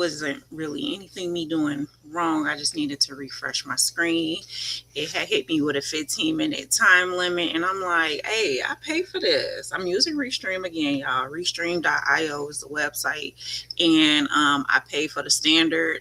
wasn't really anything me doing wrong. I just needed to refresh my screen. It had hit me with a 15-minute time limit, and I'm like, hey, I pay for this. I'm using Restream again, y'all. Restream.io is the website, and I pay for the standard,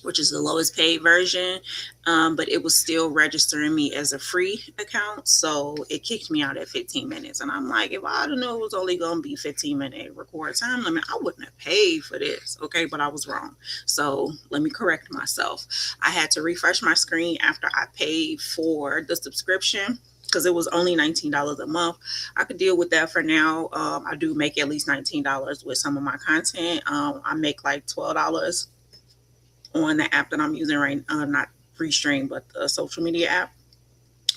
which is the lowest paid version, but it was still registering me as a free account. So it kicked me out at 15 minutes. And I'm like, if I'd have known it was only going to be 15-minute record time limit, I wouldn't have paid for this. Okay, but I was wrong. So let me correct myself. I had to refresh my screen after I paid for the subscription, because it was only $19 a month. I could deal with that for now. I do make at least $19 with some of my content. I make like $12 on the app that I'm using right now, not Restream, but the social media app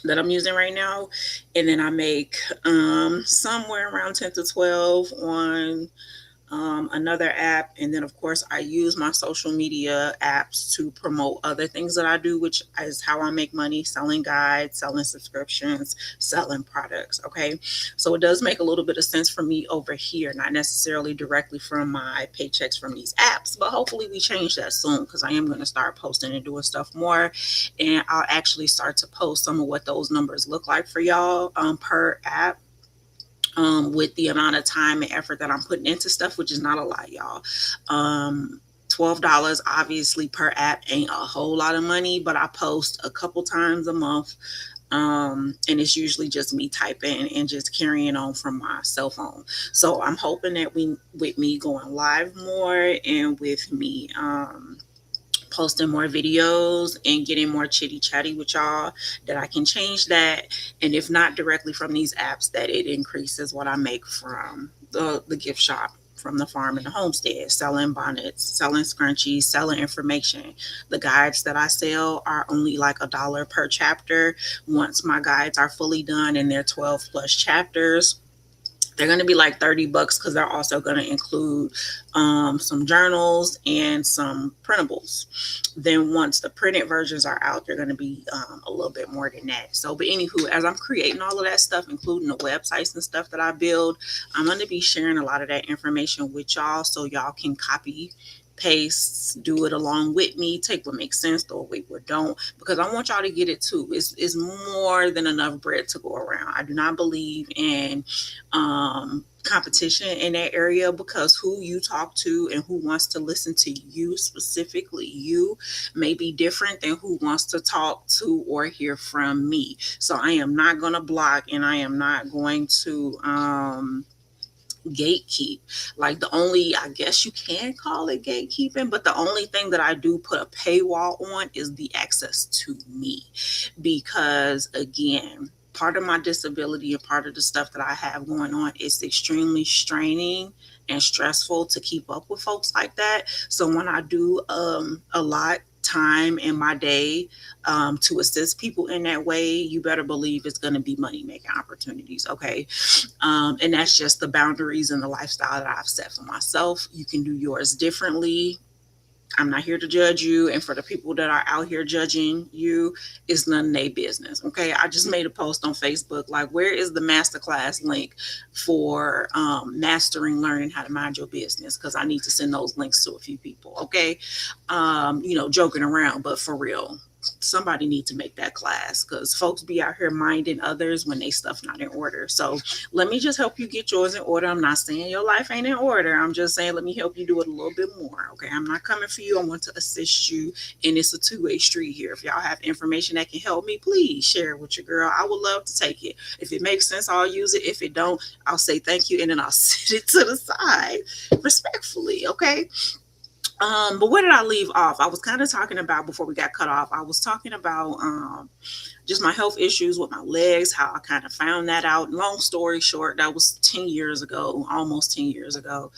that I'm using right now. And then I make somewhere around 10 to 12 on another app. And then, of course, I use my social media apps to promote other things that I do, which is how I make money: selling guides, selling subscriptions, selling products. Okay. So it does make a little bit of sense for me over here, not necessarily directly from my paychecks from these apps, but hopefully we change that soon, because I am going to start posting and doing stuff more. And I'll actually start to post some of what those numbers look like for y'all per app, with the amount of time and effort that I'm putting into stuff, which is not a lot, y'all. $12 obviously per app ain't a whole lot of money, but I post a couple times a month. And it's usually just me typing and just carrying on from my cell phone. So I'm hoping that with me going live more, and with me posting more videos and getting more chitty chatty with y'all, that I can change that. And if not directly from these apps, that it increases what I make from the gift shop, from the farm and the homestead, selling bonnets, selling scrunchies, selling information. The guides that I sell are only like $1 per chapter. Once my guides are fully done and they're 12 plus chapters, they're going to be like $30, because they're also going to include some journals and some printables. Then once the printed versions are out, they're going to be a little bit more than that. So, but anywho, as I'm creating all of that stuff, including the websites and stuff that I build, I'm going to be sharing a lot of that information with y'all, so y'all can copy, paste, do it along with me, take what makes sense, throw away what don't, because I want y'all to get it too. It's more than enough bread to go around. I do not believe in competition in that area, because who you talk to and who wants to listen to you, specifically you, may be different than who wants to talk to or hear from me. So I am not going to block, and I am not going to gatekeep. Like, the only, I guess you can call it gatekeeping, but the only thing that I do put a paywall on is the access to me, because again, part of my disability and part of the stuff that I have going on is extremely straining and stressful to keep up with folks like that. So when I do a lot time in my day to assist people in that way, you better believe it's going to be money making opportunities. Okay. And that's just the boundaries and the lifestyle that I've set for myself. You can do yours differently. I'm not here to judge you. And for the people that are out here judging you, it's none of their business. Okay. I just made a post on Facebook, like, where is the masterclass link for mastering learning how to mind your business? Because I need to send those links to a few people. Okay. Joking around, but for real, somebody needs to make that class, because folks be out here minding others when they stuff not in order. So let me just help you get yours in order. I'm not saying your life ain't in order. I'm just saying, let me help you do it a little bit more. Okay. I'm not coming for you. I want to assist you. And it's a two-way street here. If y'all have information that can help me, please share it with your girl. I would love to take it. If it makes sense, I'll use it. If it don't, I'll say thank you, and then I'll sit it to the side respectfully. Okay. But where did I leave off? I was kind of talking about, before we got cut off, I was talking about just my health issues with my legs, how I kind of found that out. Long story short, that was 10 years ago, almost 10 years ago.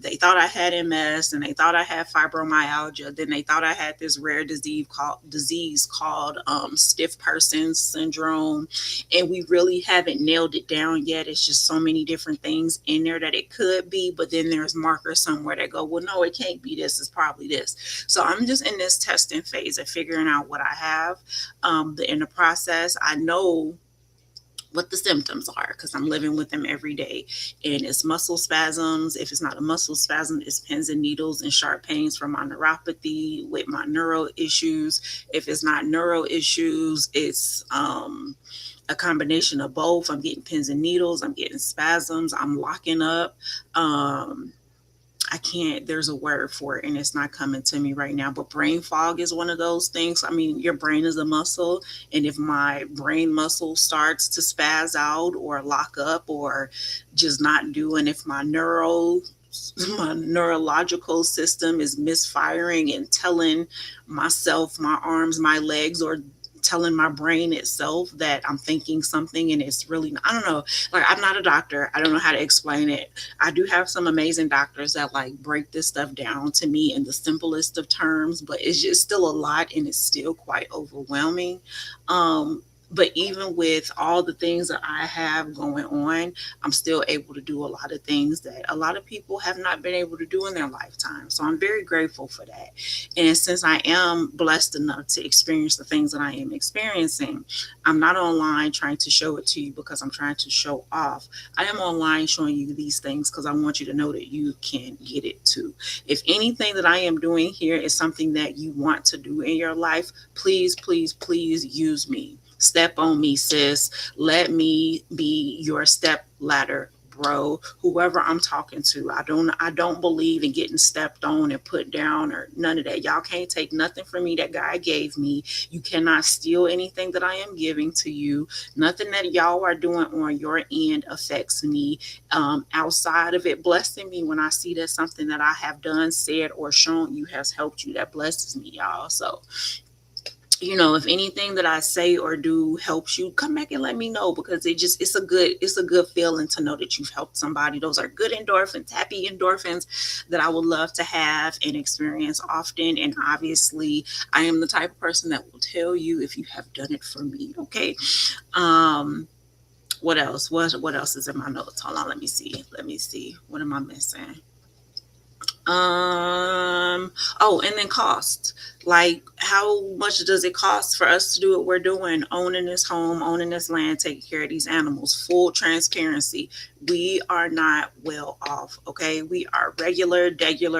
They thought I had MS, and they thought I had fibromyalgia. Then they thought I had this rare disease called stiff person syndrome. And we really haven't nailed it down yet. It's just so many different things in there that it could be. But then there's markers somewhere that go, well, no, it can't be this. It's probably this. So I'm just in this testing phase of figuring out what I have. In the process, I know what the symptoms are, because I'm living with them every day. And it's muscle spasms. If it's not a muscle spasm, it's pins and needles and sharp pains from my neuropathy with my neuro issues. If it's not neuro issues, it's a combination of both. I'm getting pins and needles, I'm getting spasms, I'm locking up. Um, I can't, there's a word for it and it's not coming to me right now, but brain fog is one of those things. I mean, your brain is a muscle. And if my brain muscle starts to spaz out or lock up or just not doing, if my neurological system is misfiring and telling myself, my arms, my legs, or telling my brain itself that I'm thinking something and it's really, I don't know. Like, I'm not a doctor. I don't know how to explain it. I do have some amazing doctors that like break this stuff down to me in the simplest of terms, but it's just still a lot and it's still quite overwhelming. But even with all the things that I have going on, I'm still able to do a lot of things that a lot of people have not been able to do in their lifetime. So I'm very grateful for that. And since I am blessed enough to experience the things that I am experiencing, I'm not online trying to show it to you because I'm trying to show off. I am online showing you these things because I want you to know that you can get it too. If anything that I am doing here is something that you want to do in your life, please, please, please use me. Step on me, sis. Let me be your step ladder, bro. Whoever I'm talking to. I don't believe in getting stepped on and put down or none of that. Y'all can't take nothing from me that God gave me. You cannot steal anything that I am giving to you. Nothing that y'all are doing on your end affects me. Outside of it blessing me, when I see that something that I have done, said, or shown you has helped you, that blesses me, y'all. So if anything that I say or do helps you, come back and let me know, because it's a good feeling to know that you've helped somebody. Those are good endorphins, happy endorphins that I would love to have and experience often. And obviously I am the type of person that will tell you if you have done it for me. Okay. um what else? What else is in my notes? Hold on, let me see, what am I missing? Oh, and then cost. Like, how much does it cost for us to do what we're doing? Owning this home, owning this land, taking care of these animals. Full transparency. We are not well off. Okay. We are regular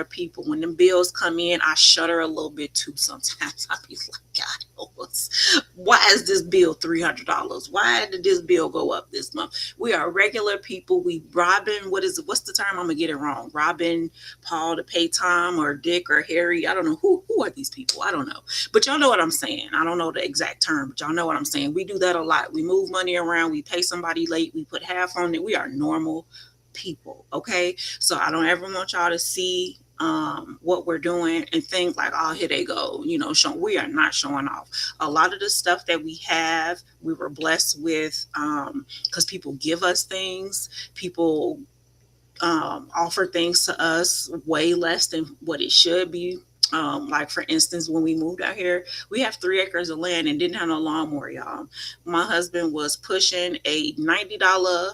people. When the bills come in, I shudder a little bit too sometimes. I be like, God help us. Why is this bill $300? Why did this bill go up this month? We are regular people. We robbing, what's the term? I'm gonna get it wrong. Robbing Paul to pay Tom, or Dick or Harry. I don't know who are these people. I don't know, but y'all know what I'm saying. I don't know the exact term, but y'all know what I'm saying. We do that a lot. We move money around. We pay somebody late. We put half on it. We are normal people. Okay, so I don't ever want y'all to see what we're doing and think like, oh, here they go, we are not showing off. A lot of the stuff that we have, we were blessed with, because people give us things. People offer things to us way less than what it should be. Like, for instance, when we moved out here, we have 3 acres of land and didn't have no lawnmower, y'all. My husband was pushing a $90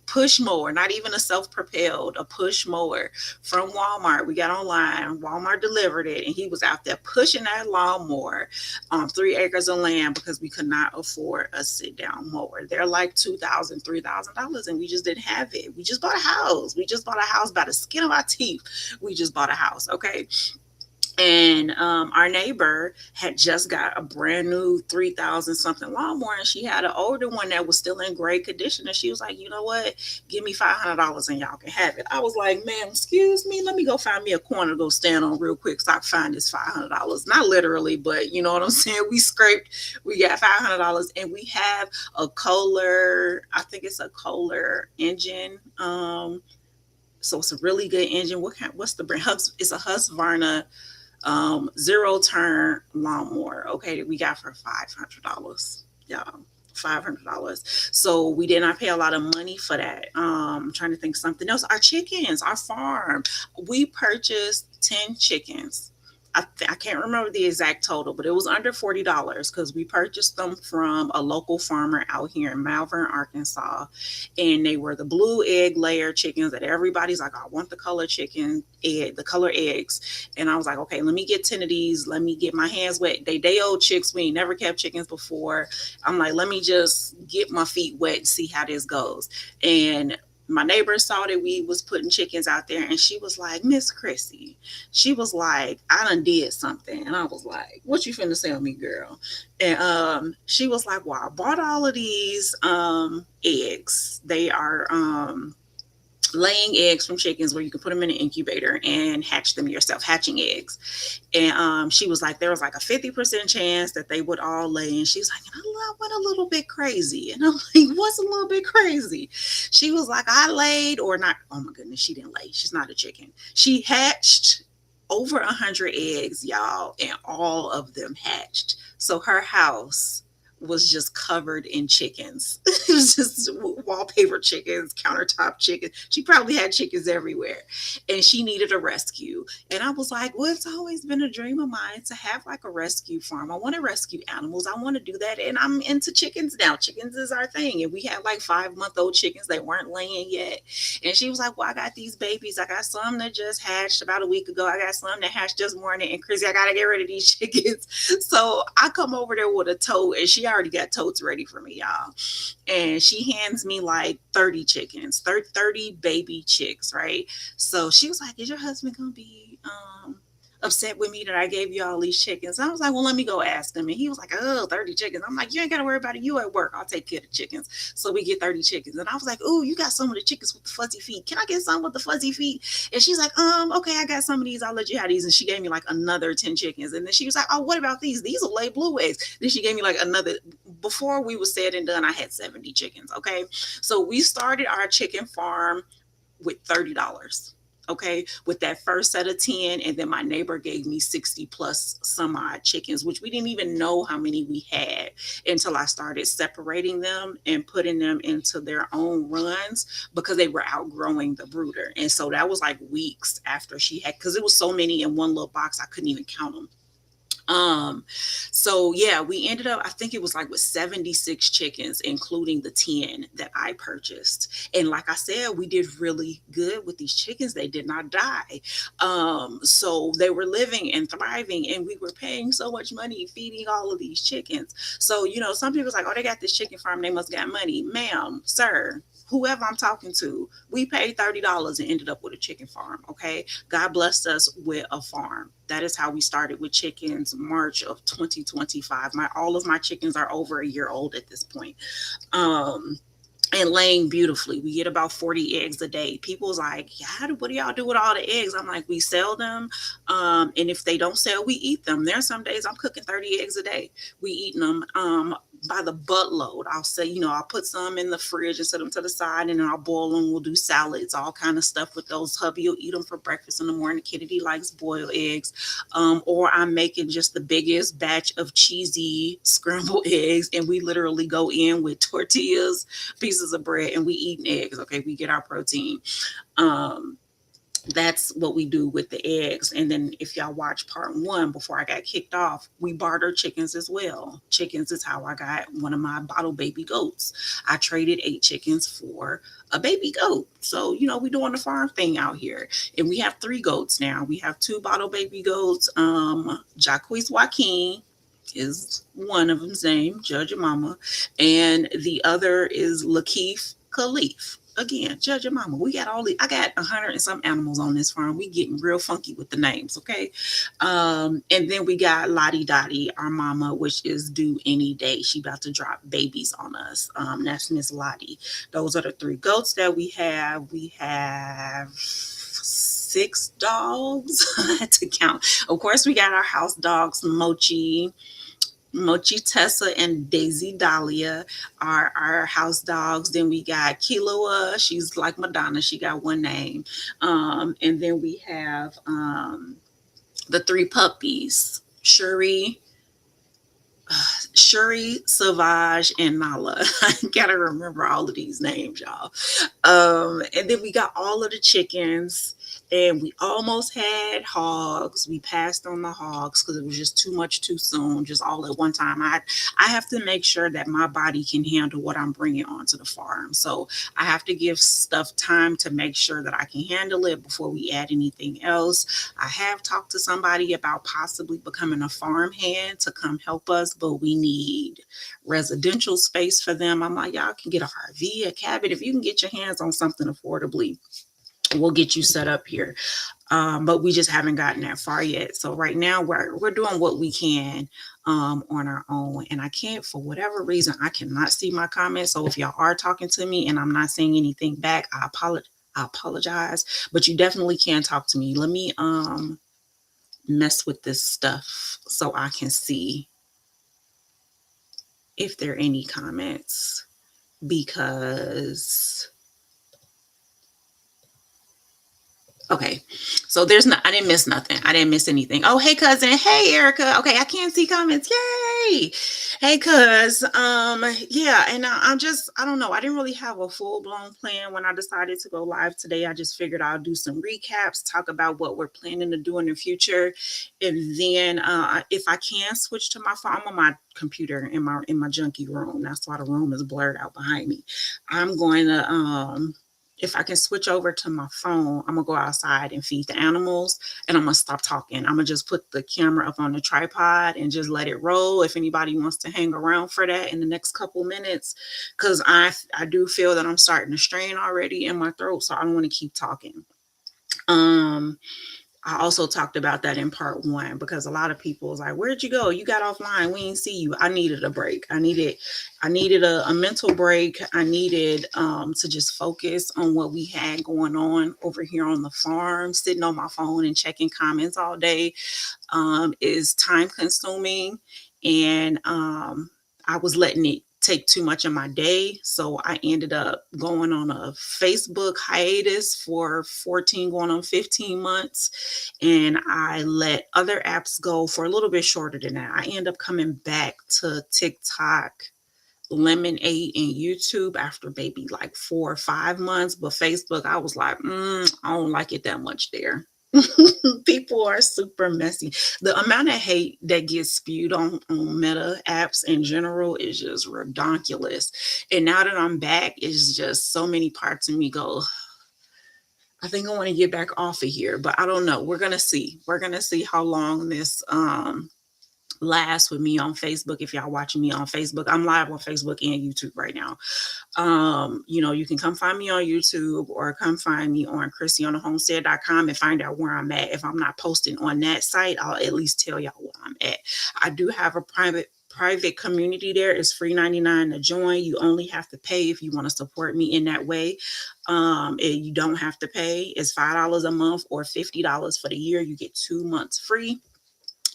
push mower, not even a self-propelled, a push mower from Walmart. We got online, Walmart delivered it, and he was out there pushing that lawnmower on 3 acres of land because we could not afford a sit-down mower. They're like $2,000, $3,000, and we just didn't have it. We just bought a house. We just bought a house by the skin of our teeth. We just bought a house. Okay. And our neighbor had just got a brand new 3,000 something lawnmower, and she had an older one that was still in great condition. And she was like, you know what? Give me $500 and y'all can have it. I was like, ma'am, excuse me. Let me go find me a corner to go stand on real quick so I can find this $500. Not literally, but you know what I'm saying? We got $500, and we have a Kohler, I think it's a Kohler engine. So it's a really good engine. What's the brand? It's a Husqvarna zero turn lawnmower. Okay, that we got for $500. Yeah, $500. So we did not pay a lot of money for that. I'm trying to think something else. Our chickens, our farm. We purchased 10 chickens. I can't remember the exact total, but it was under $40 because we purchased them from a local farmer out here in Malvern, Arkansas. And they were the blue egg layer chickens that everybody's like, I want the color chicken, egg, the color eggs. And I was like, okay, let me get 10 of these. Let me get my hands wet. They day old chicks. We ain't never kept chickens before. I'm like, let me just get my feet wet and see how this goes. And my neighbor saw that we was putting chickens out there, and she was like, Miss Chrissy, she was like, I done did something. And I was like, what you finna sell me, girl? And she was like, well, I bought all of these eggs. They are laying eggs from chickens where you can put them in an incubator and hatch them yourself, hatching eggs. And she was like, there was like a 50% chance that they would all lay. And she's like, I went a little bit crazy. And I'm like, what's a little bit crazy? She was like, I laid, or not, oh my goodness, she didn't lay. She's not a chicken. She hatched over 100 eggs, y'all, and all of them hatched. So her house was just covered in chickens. It was just wallpaper chickens, countertop chickens. She probably had chickens everywhere. And she needed a rescue. And I was like, well, it's always been a dream of mine to have like a rescue farm. I want to rescue animals. I want to do that. And I'm into chickens now. Chickens is our thing. And we had like 5-month-old chickens. They weren't laying yet. And she was like, well, I got these babies. I got some that just hatched about a week ago. I got some that hatched this morning. And Chrissy, I got to get rid of these chickens. So I come over there with a tote, and she already got totes ready for me, y'all. And she hands me like 30 chickens, 30 baby chicks, right? So she was like, is your husband going to be upset with me that I gave you all these chickens? I was like, well, let me go ask him. And he was like, oh, 30 chickens. I'm like, you ain't got to worry about it. You at work. I'll take care of the chickens. So we get 30 chickens. And I was like, oh, you got some of the chickens with the fuzzy feet. Can I get some with the fuzzy feet? And she's like, okay, I got some of these. I'll let you have these. And she gave me like another 10 chickens. And then she was like, oh, what about these? These will lay blue eggs. Then she gave me like another. Before we were said and done, I had 70 chickens. Okay. So we started our chicken farm with $30. Okay, with that first set of 10, and then my neighbor gave me 60 plus some odd chickens, which we didn't even know how many we had until I started separating them and putting them into their own runs because they were outgrowing the brooder. And so that was like weeks after she had, because it was so many in one little box I couldn't even count them. So yeah, we ended up, I think it was like with 76 chickens, including the 10 that I purchased. And like I said, we did really good with these chickens. They did not die. So they were living and thriving, and we were paying so much money feeding all of these chickens. So, you know, some people's like, oh, they got this chicken farm, they must got money. Ma'am, sir, whoever I'm talking to, we paid $30 and ended up with a chicken farm. Okay. God blessed us with a farm. That is how we started with chickens, March of 2025. All of my chickens are over a year old at this point. And laying beautifully. We get about 40 eggs a day. People's like, yeah, what do y'all do with all the eggs? I'm like, we sell them. And if they don't sell, we eat them. There's some days I'm cooking 30 eggs a day. We eating them by the buttload. I'll say, you know, I'll put some in the fridge and set them to the side, and then I'll boil them. We'll do salads, all kind of stuff with those. Hubby will eat them for breakfast in the morning. Kennedy likes boiled eggs. Or I'm making just the biggest batch of cheesy scrambled eggs, and we literally go in with tortillas, pieces of bread, and we eat eggs. Okay, we get our protein. That's what we do with the eggs. And then if y'all watch part 1 before I got kicked off, we barter chickens as well. Chickens is how I got one of my bottle baby goats. I traded 8 chickens for a baby goat. So, you know, we doing the farm thing out here. And we have 3 goats now. We have 2 bottle baby goats. Jacquees Joaquin is one of them's name, Judge Your Mama. And the other is Lakeith Khalif. Again, Judge Your Mama. We got I got 100 and some animals on this farm. We getting real funky with the names, okay? And then we got Lottie Dottie, our mama, which is due any day. She about to drop babies on us. That's Miss Lottie. Those are the 3 goats that we have. We have 6 dogs. I had to count. Of course, we got our house dogs, Mochi, Tessa, and Daisy Dahlia are our house dogs. Then we got Kiloa. She's like Madonna. She got one name. And then we have the 3 puppies, Shuri, Savage, and Nala. I gotta remember all of these names, y'all. And then we got all of the chickens. and we almost had hogs. We passed on the hogs because it was just too much too soon, just all at one time. I have to make sure that my body can handle what I'm bringing onto the farm. So I have to give stuff time to make sure that I can handle it before we add anything else. I have talked to somebody about possibly becoming a farm hand to come help us, but we need residential space for them. I'm like, y'all can get a RV, a cabin. If you can get your hands on something affordably, we'll get you set up here. But we just haven't gotten that far yet. So right now we're doing what we can on our own. And I can't, for whatever reason, I cannot see my comments. So if y'all are talking to me and I'm not saying anything back, I apologize. But you definitely can talk to me. Let me mess with this stuff so I can see if there are any comments, because okay, so there's not, I didn't miss nothing. I didn't miss anything. Oh, hey cousin. Hey Erica. Okay, I can't see comments. Yay. Hey cuz. Yeah, and I don't know. I didn't really have a full-blown plan when I decided to go live today. I just figured I'll do some recaps, talk about what we're planning to do in the future. And then if I can switch to my phone, I'm on my computer in my junkie room. That's why the room is blurred out behind me. I'm going to if I can switch over to my phone, I'm gonna go outside and feed the animals, and I'm gonna stop talking. I'm gonna just put the camera up on the tripod and just let it roll. If anybody wants to hang around for that in the next couple minutes, because I do feel that I'm starting to strain already in my throat, so I don't want to keep talking. I also talked about that in part one, because a lot of people was like, where'd you go? You got offline. We didn't see you. I needed a break. I needed a mental break. I needed to just focus on what we had going on over here on the farm. Sitting on my phone and checking comments all day is time consuming. And I was letting it take too much of my day. So I ended up going on a Facebook hiatus for 14 going on 15 months. And I let other apps go for a little bit shorter than that. I end up coming back to TikTok, Lemonade, and YouTube after maybe like 4 or 5 months. But Facebook, I was like, I don't like it that much there. People are super messy. The amount of hate that gets spewed on meta apps in general is just redonkulous. And now that I'm back, it's just so many parts of me go, I think I want to get back off of here, but I don't know. We're gonna see. We're gonna see how long this lasts with me on Facebook. If y'all watching me on Facebook, I'm live on Facebook and YouTube right now. You can come find me on YouTube or come find me on ChristyOnTheHomestead.com and find out where I'm at. If I'm not posting on that site, I'll at least tell y'all where I'm at. I do have a private community there. It's free 99 to join. You only have to pay if you want to support me in that way. You don't have to pay. It's $5 a month or $50 for the year. You get 2 months free.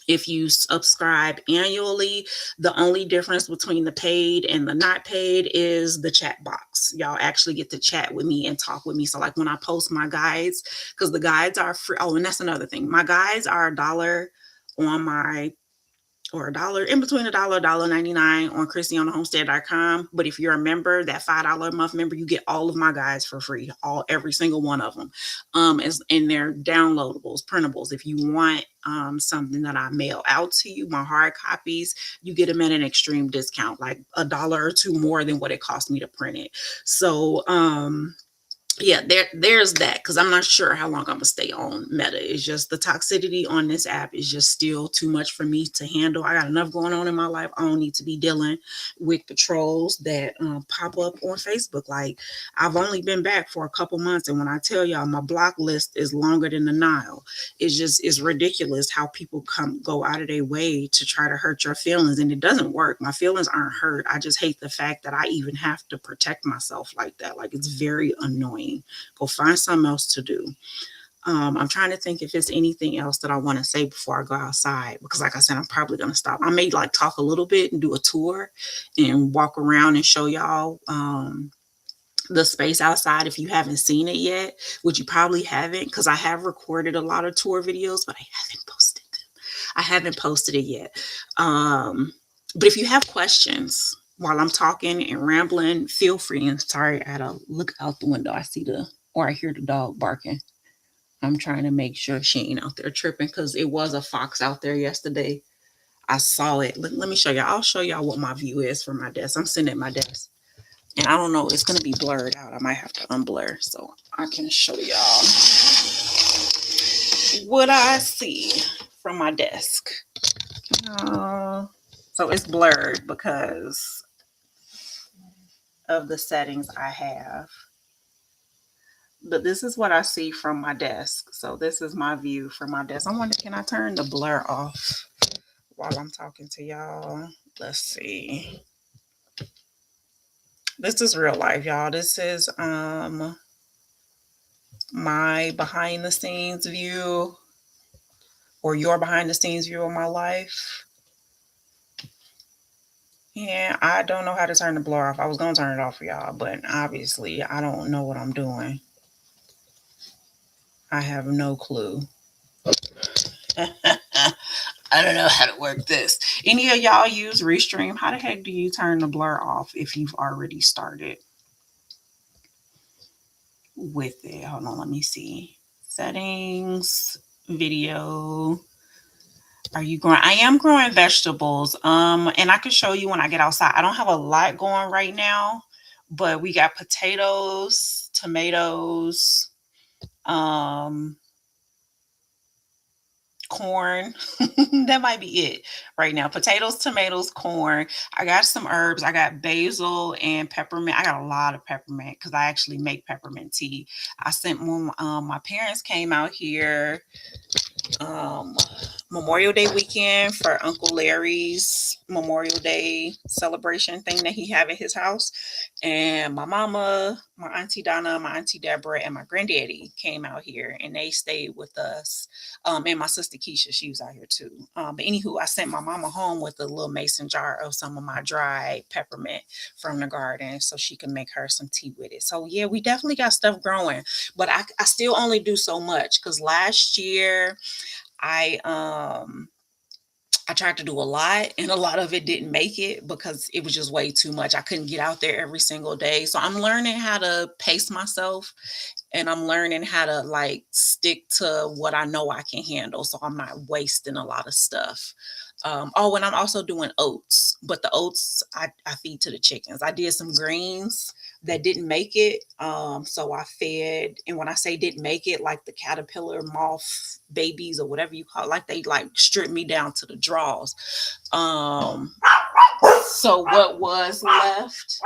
If you subscribe annually, the only difference between the paid and the not paid is the chat box. Y'all actually get to chat with me and talk with me. So like when I post my guides, because the guides are free. Oh, and that's another thing. My guides are $1 on my, or $1 in between $1.99 on ChristyOnTheHomestead.com. But if you're a member, that $5 a month member, you get all of my guides for free, every single one of them. And they're downloadables, printables. If you want something that I mail out to you, my hard copies, you get them at an extreme discount, like $1 or $2 more than what it cost me to print it. So yeah, there's that, because I'm not sure how long I'm gonna stay on Meta. It's just the toxicity on this app is just still too much for me to handle. I got enough going on in my life. I don't need to be dealing with the trolls that pop up on Facebook. Like, I've only been back for a couple months, and when I tell y'all my block list is longer than the Nile, it's ridiculous how people go out of their way to try to hurt your feelings, and it doesn't work. My feelings aren't hurt. I just hate the fact that I even have to protect myself like that. Like, it's very annoying. Go find something else to do. I'm trying to think if there's anything else that I want to say before I go outside, because like I said, I'm probably going to stop. I may like talk a little bit and do a tour and walk around and show y'all the space outside if you haven't seen it yet, which you probably haven't, because I have recorded a lot of tour videos, but I haven't posted them. I haven't posted it yet. But if you have questions while I'm talking and rambling, feel free. And sorry, I had to look out the window. I hear the dog barking. I'm trying to make sure she ain't out there tripping because it was a fox out there yesterday. I saw it. Let me show y'all. I'll show y'all what my view is from my desk. I'm sitting at my desk. And I don't know, it's going to be blurred out. I might have to unblur so I can show y'all what I see from my desk. So it's blurred because of the settings I have. But this is what I see from my desk. So this is my view from my desk. I wonder, can I turn the blur off while I'm talking to y'all? Let's see. This is real life, y'all. This is my behind the scenes view, or your behind the scenes view of my life. Yeah, I don't know how to turn the blur off. I was gonna turn it off for y'all, but obviously I don't know what I'm doing. I have no clue. I don't know how to work this. Any of y'all use Restream? How the heck do you turn the blur off if you've already started with it? Hold on, let me see. Settings, video. Are you growing? I am growing vegetables. And I can show you when I get outside. I don't have a lot going right now, but we got potatoes, tomatoes, corn. That might be it right now. Potatoes, tomatoes, corn. I got some herbs. I got basil and peppermint. I got a lot of peppermint because I actually make peppermint tea. I sent when my parents came out here Memorial Day weekend for Uncle Larry's Memorial Day celebration thing that he have at his house. And my mama, my auntie Donna, my auntie Deborah, and my granddaddy came out here and they stayed with us. And my sister Keisha, she was out here too. But anywho, I sent my mama home with a little mason jar of some of my dried peppermint from the garden so she can make her some tea with it. So yeah, we definitely got stuff growing, but I still only do so much because last year I tried to do a lot and a lot of it didn't make it because it was just way too much. I couldn't get out there every single day. So I'm learning how to pace myself and I'm learning how to like stick to what I know I can handle. So I'm not wasting a lot of stuff. Oh, and I'm also doing oats, but the oats I feed to the chickens. I did some greens that didn't make it. So I fed, and when I say didn't make it, like the caterpillar moth babies or whatever you call it, like they like stripped me down to the draws. So what was left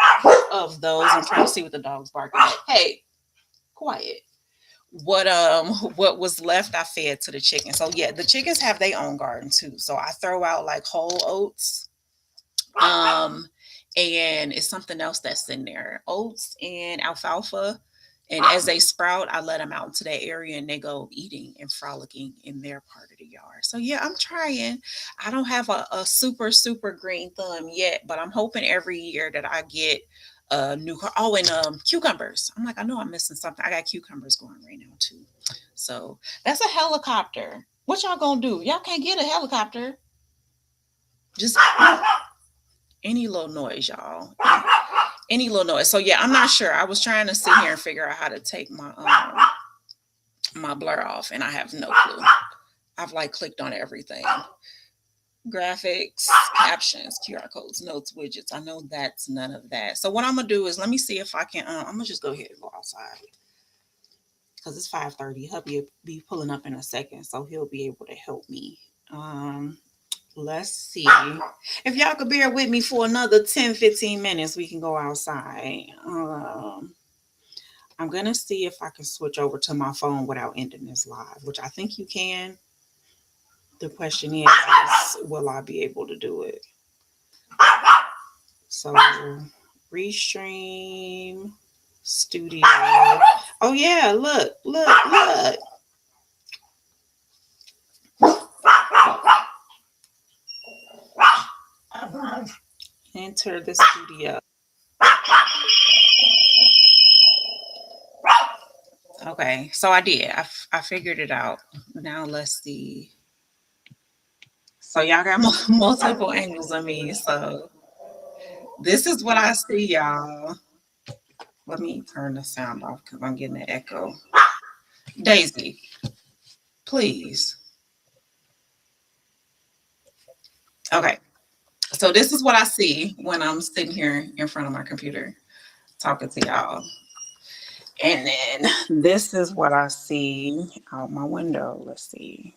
of those, I'm trying to see what the dog's barking at. Hey, quiet. What was left I fed to the chickens. So yeah, the chickens have their own garden too. So I throw out like whole oats. And it's something else that's in there. Oats and alfalfa. And as they sprout, I let them out into that area and they go eating and frolicking in their part of the yard. So yeah, I'm trying. I don't have a super, super green thumb yet, but I'm hoping every year that I get new and cucumbers. I'm like, I know I'm missing something. I got cucumbers going right now too. So that's a helicopter. What y'all gonna do? Y'all can't get a helicopter. Just any little noise, y'all. Any little noise. So yeah, I'm not sure. I was trying to sit here and figure out how to take my my blur off, and I have no clue. I've like clicked on everything. Graphics, captions, QR codes, notes, widgets. I know that's none of that. So what I'm gonna do is let me see if I can. I'm gonna just go ahead and go outside because it's 5:30. Hubby will be pulling up in a second, so he'll be able to help me. Let's see. If y'all could bear with me for another 10-15 minutes, we can go outside. I'm gonna see if I can switch over to my phone without ending this live, which I think you can. The question is, will I be able to do it? So, Restream Studio. Oh yeah, look. Enter the studio. Okay, so I did. I figured it out. Now let's see. So y'all got multiple angles of me. So this is what I see, y'all. Let me turn the sound off because I'm getting an echo. Daisy, please. Okay. So this is what I see when I'm sitting here in front of my computer talking to y'all. And then this is what I see out my window. Let's see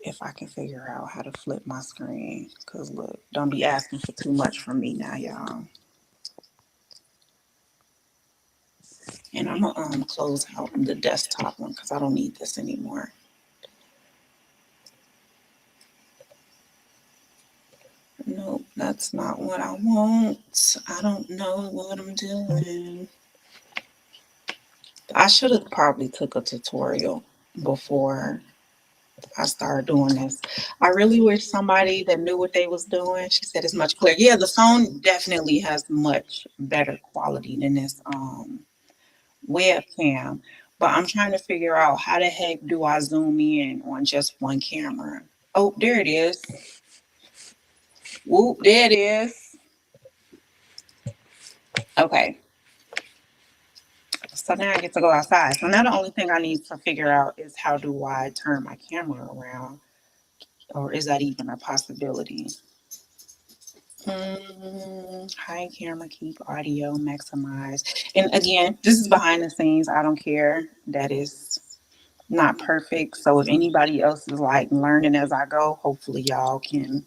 if I can figure out how to flip my screen. Because look, don't be asking for too much from me now, y'all. And I'm going to close out the desktop one because I don't need this anymore. Nope, that's not what I want. I don't know what I'm doing. I should have probably took a tutorial before I started doing this. I really wish somebody that knew what they was doing. She said it's much clearer. Yeah, the phone definitely has much better quality than this webcam. But I'm trying to figure out how the heck do I zoom in on just one camera? Oh, there it is. Whoop, there it is. Okay. So now I get to go outside. So now the only thing I need to figure out is how do I turn my camera around? Or is that even a possibility? High camera, keep audio, maximize. And again, this is behind the scenes. I don't care. That is not perfect. So if anybody else is like learning as I go, hopefully y'all can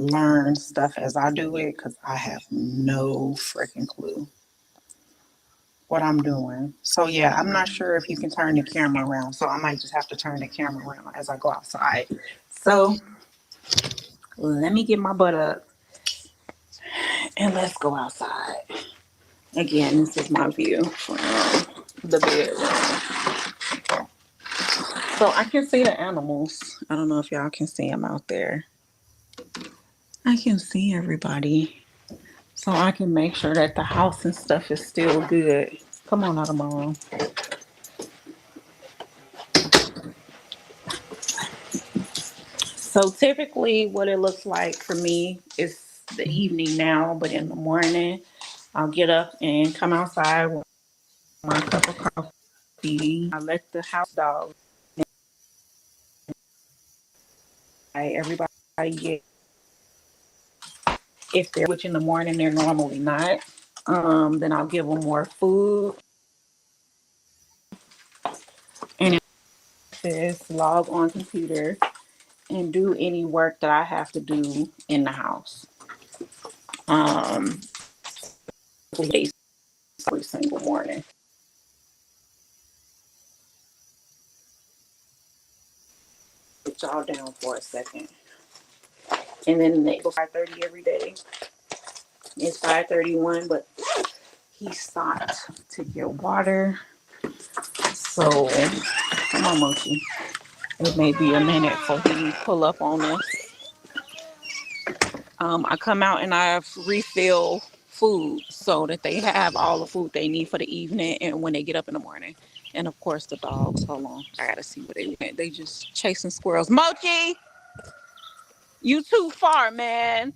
learn stuff as I do it because I have no freaking clue what I'm doing. So yeah, I'm not sure if you can turn the camera around. So I might just have to turn the camera around as I go outside. So let me get my butt up and let's go outside. Again, this is my view from the bedroom. So I can see the animals. I don't know if y'all can see them out there. I can see everybody. So I can make sure that the house and stuff is still good. Come on, Autumn. So typically what it looks like for me is the evening now, but in the morning I'll get up and come outside with my cup of coffee. I let the house dogs. Everybody get if they're which in the morning they're normally not. Then I'll give them more food and just log on computer and do any work that I have to do in the house. Um, every single morning. Put y'all down for a second, and then they go 5:30 every day. It's 5:31, but he stopped to get water. So come on, Mochi. It may be a minute for he pull up on us. I come out and I refill food so that they have all the food they need for the evening and when they get up in the morning. And of course the dogs. Hold on, I gotta see where they went. They just chasing squirrels. Mochi, you too far, man.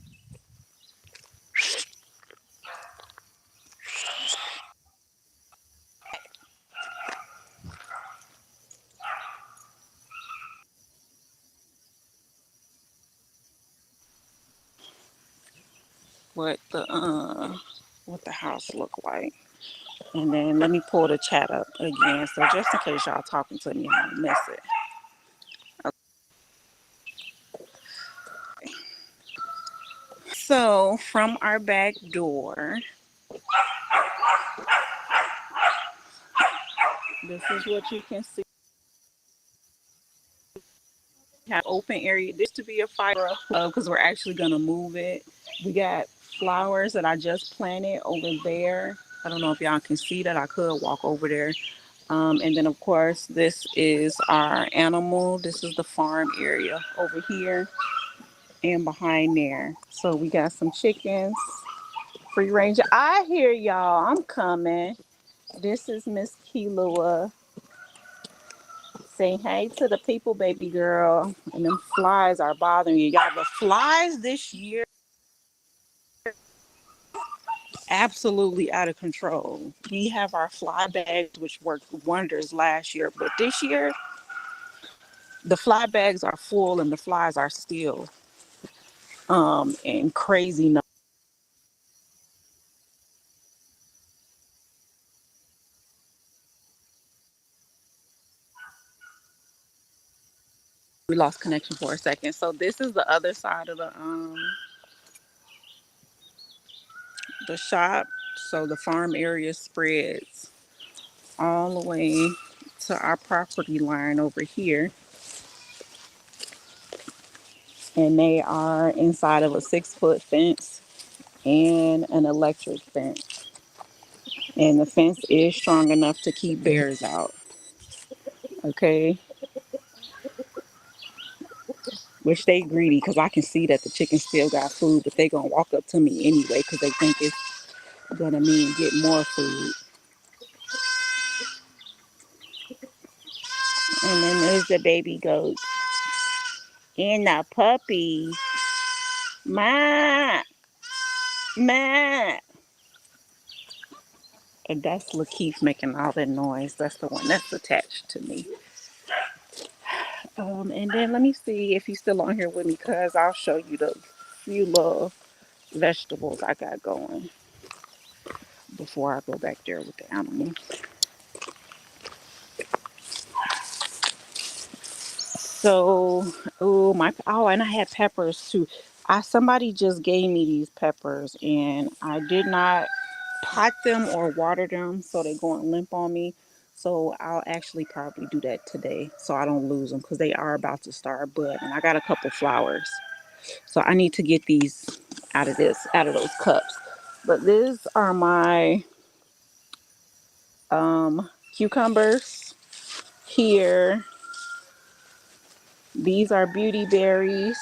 What the house look like. And then let me pull the chat up again. So just in case y'all talking to me, I don't miss it. So from our back door, this is what you can see. We have open area. This to be a fire because we're actually gonna move it. We got flowers that I just planted over there. I don't know if y'all can see that. I could walk over there. And then of course this is our animal. This is the farm area over here and behind there. So we got some chickens. Free range. I hear y'all. I'm coming. This is Miss Kilua saying hey to the people, baby girl. And them flies are bothering you. Y'all, the flies this year absolutely out of control. We have our fly bags, which worked wonders last year, but this year the fly bags are full and the flies are still and crazy. We lost connection for a second. So this is the other side of the shop. So the farm area spreads all the way to our property line over here, and they are inside of a 6-foot fence and an electric fence. And the fence is strong enough to keep bears out. Okay, which they greedy because I can see that the chickens still got food, but they gonna walk up to me anyway because they think it's gonna mean get more food. And then there's the baby goat and the puppy. Ma, ma. And that's Lakeith making all that noise. That's the one that's attached to me. And then let me see if he's still on here with me, cause I'll show you the few little vegetables I got going before I go back there with the animals. So, and I had peppers too. Somebody just gave me these peppers, and I did not pot them or water them, so they going limp on me. So I'll actually probably do that today, so I don't lose them because they are about to start budding. And I got a couple flowers, so I need to get these out of those cups. But these are my cucumbers here. These are beauty berries.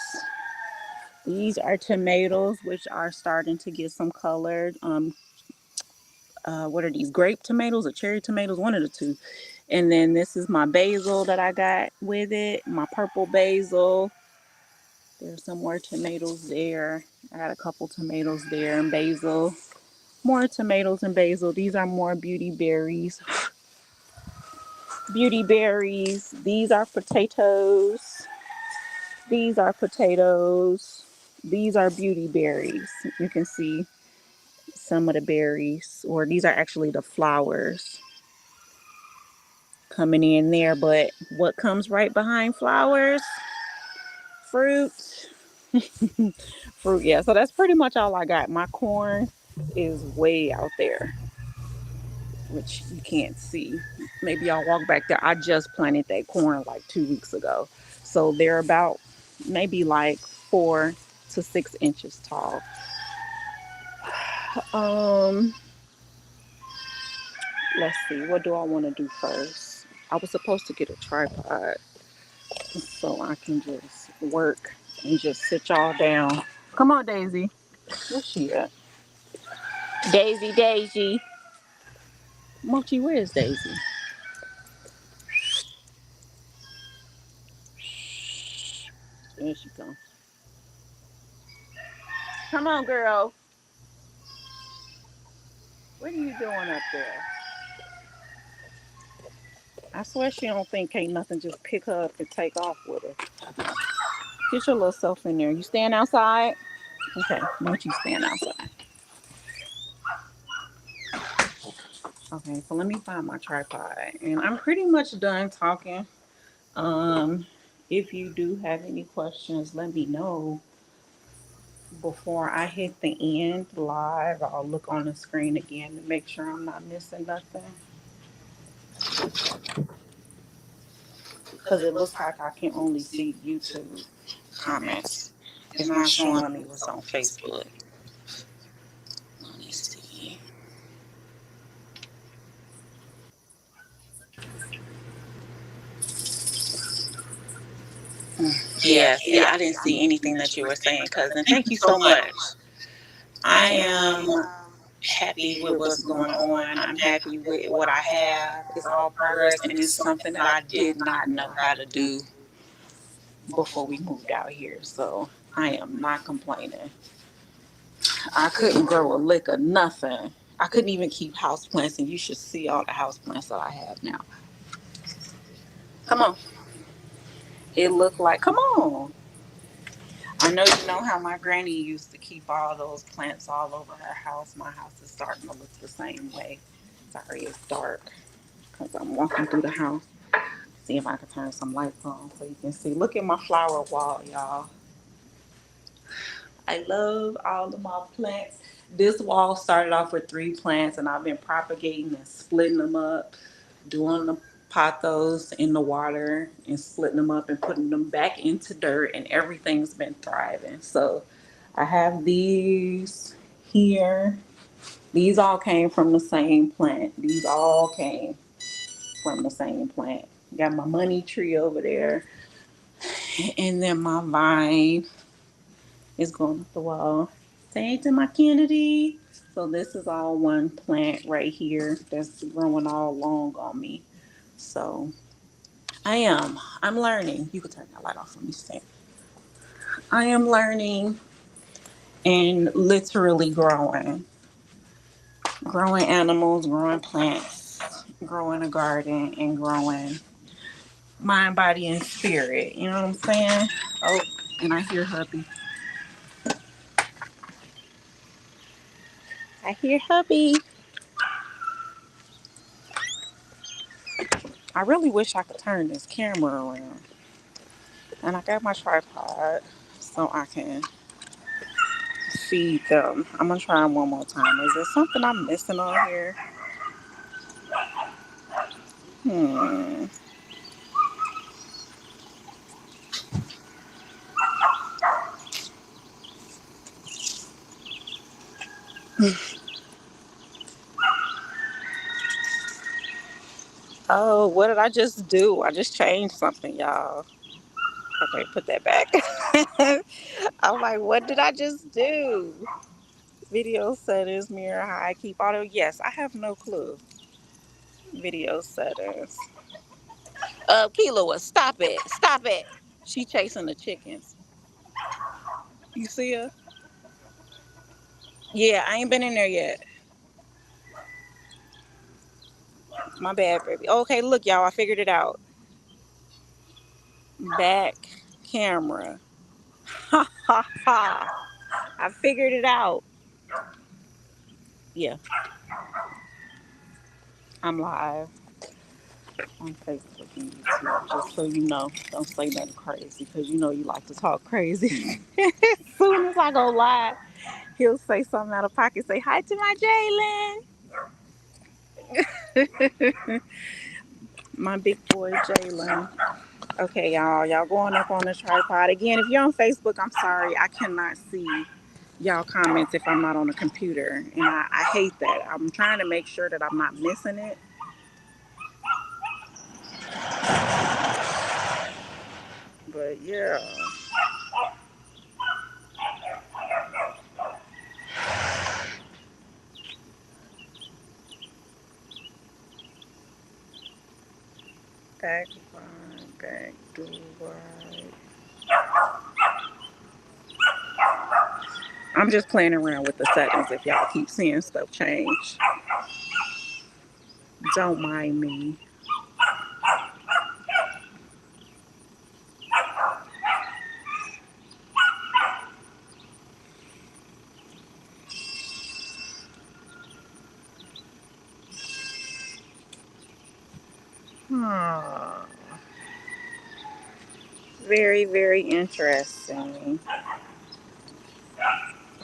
These are tomatoes, which are starting to get some colored. What are these? Grape tomatoes or cherry tomatoes? One of the two. And then this is my basil that I got with it. My purple basil. There's some more tomatoes there. I got a couple tomatoes there and basil. More tomatoes and basil. These are more beauty berries. Beauty berries. These are potatoes. These are potatoes. These are beauty berries. You can see some of the berries, or these are actually the flowers coming in there. But what comes right behind flowers? Fruit. Fruit, yeah. So that's pretty much all I got. My corn is way out there, which you can't see. Maybe I'll walk back there. I just planted that corn like 2 weeks ago. So they're about maybe like 4 to 6 inches tall. Um, let's see, what do I want to do first? I was supposed to get a tripod so I can just work and just sit y'all down. Come on, Daisy. Where's she at? Daisy, Daisy. Mochi, where's Daisy? There she comes. Come on, girl. What are you doing up there? I swear she don't think can't nothing just pick her up and take off with her. Get your little self in there. You staying outside? Okay, Mochi staying outside. Okay, so let me find my tripod. And I'm pretty much done talking. Um, if you do have any questions, let me know before I hit the end live. I'll look on the screen again to make sure I'm not missing nothing. Because it looks like I can only see YouTube comments. It's not showing me what's on Facebook. Let me see. Yeah, see, I didn't see anything that you were saying, cousin. Thank you so much. I am happy with what's going on. I'm happy with what I have. It's all progress, and it's something that I did not know how to do before we moved out here. So I am not complaining. I couldn't grow a lick of nothing. I couldn't even keep house plants, and you should see all the house plants that I have now. Come on. It looked like, come on. I know you know how my granny used to keep all those plants all over her house. My house is starting to look the same way. Sorry, it's dark because I'm walking through the house. See if I can turn some lights on so you can see. Look at my flower wall, y'all. I love all of my plants. This wall started off with 3 plants, and I've been propagating and splitting them up, doing the pothos in the water and splitting them up and putting them back into dirt, and everything's been thriving. So I have these here. These all came from the same plant. These all came from the same plant. Got my money tree over there, and then my vine is going up the wall. Say to my Kennedy. So this is all one plant right here that's growing all long on me. So I'm learning. You can turn that light off for me, Sam. I am learning and literally growing animals, growing plants, growing a garden, and growing mind, body, and spirit. You know what I'm saying? Oh, and I hear hubby. I hear hubby. I really wish I could turn this camera around. And I got my tripod so I can feed them. I'm gonna try them one more time. Is there something I'm missing on here? Hmm. Oh, what did I just do? I just changed something, y'all. Okay, put that back. I'm like, what did I just do? Video settings, mirror high, keep auto. Yes, I have no clue. Video settings. Kilo, stop it. Stop it. She chasing the chickens. You see her? Yeah, I ain't been in there yet. My bad, baby. Okay, look, y'all, I figured it out. Back camera. Ha ha ha. I figured it out. Yeah, I'm live on Facebook and YouTube, just so you know. Don't say nothing crazy, because you know you like to talk crazy. As soon as I go live, he'll say something out of pocket. Say hi to my Jalen. My big boy Jalen. Okay, y'all going up on the tripod. Again, if you're on Facebook, I'm sorry. I cannot see y'all comments if I'm not on the computer. And I hate that. I'm trying to make sure that I'm not missing it. But yeah. Back right, back to right. I'm just playing around with the settings if y'all keep seeing stuff change. Don't mind me. Hmm. Very, very interesting.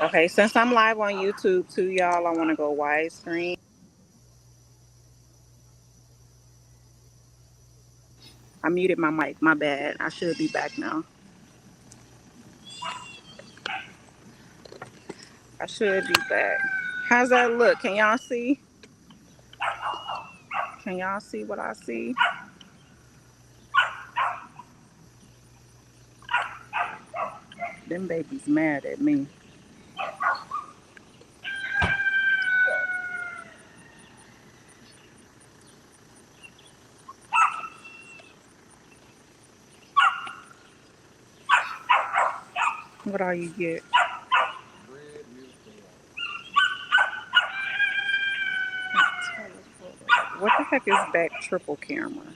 Okay, since I'm live on YouTube too, y'all, I want to go widescreen. I muted my mic. My bad. I should be back now. I should be back. How's that look? Can y'all see? Can y'all see what I see? Them babies mad at me. What all you get? check his back triple camera.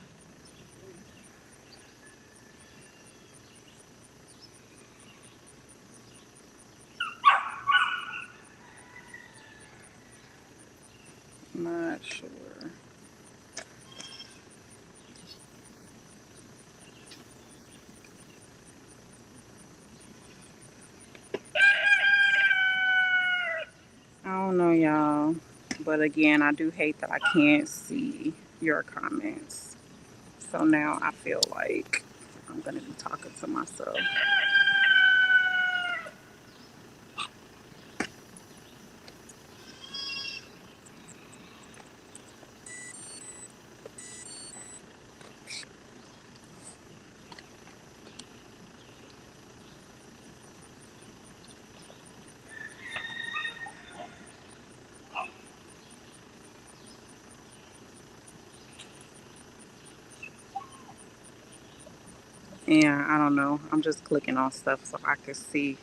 Not sure. I don't know, y'all. But again, I do hate that I can't see your comments. So now I feel like I'm going to be talking to myself. Yeah, I don't know. I'm just clicking on stuff so I can see.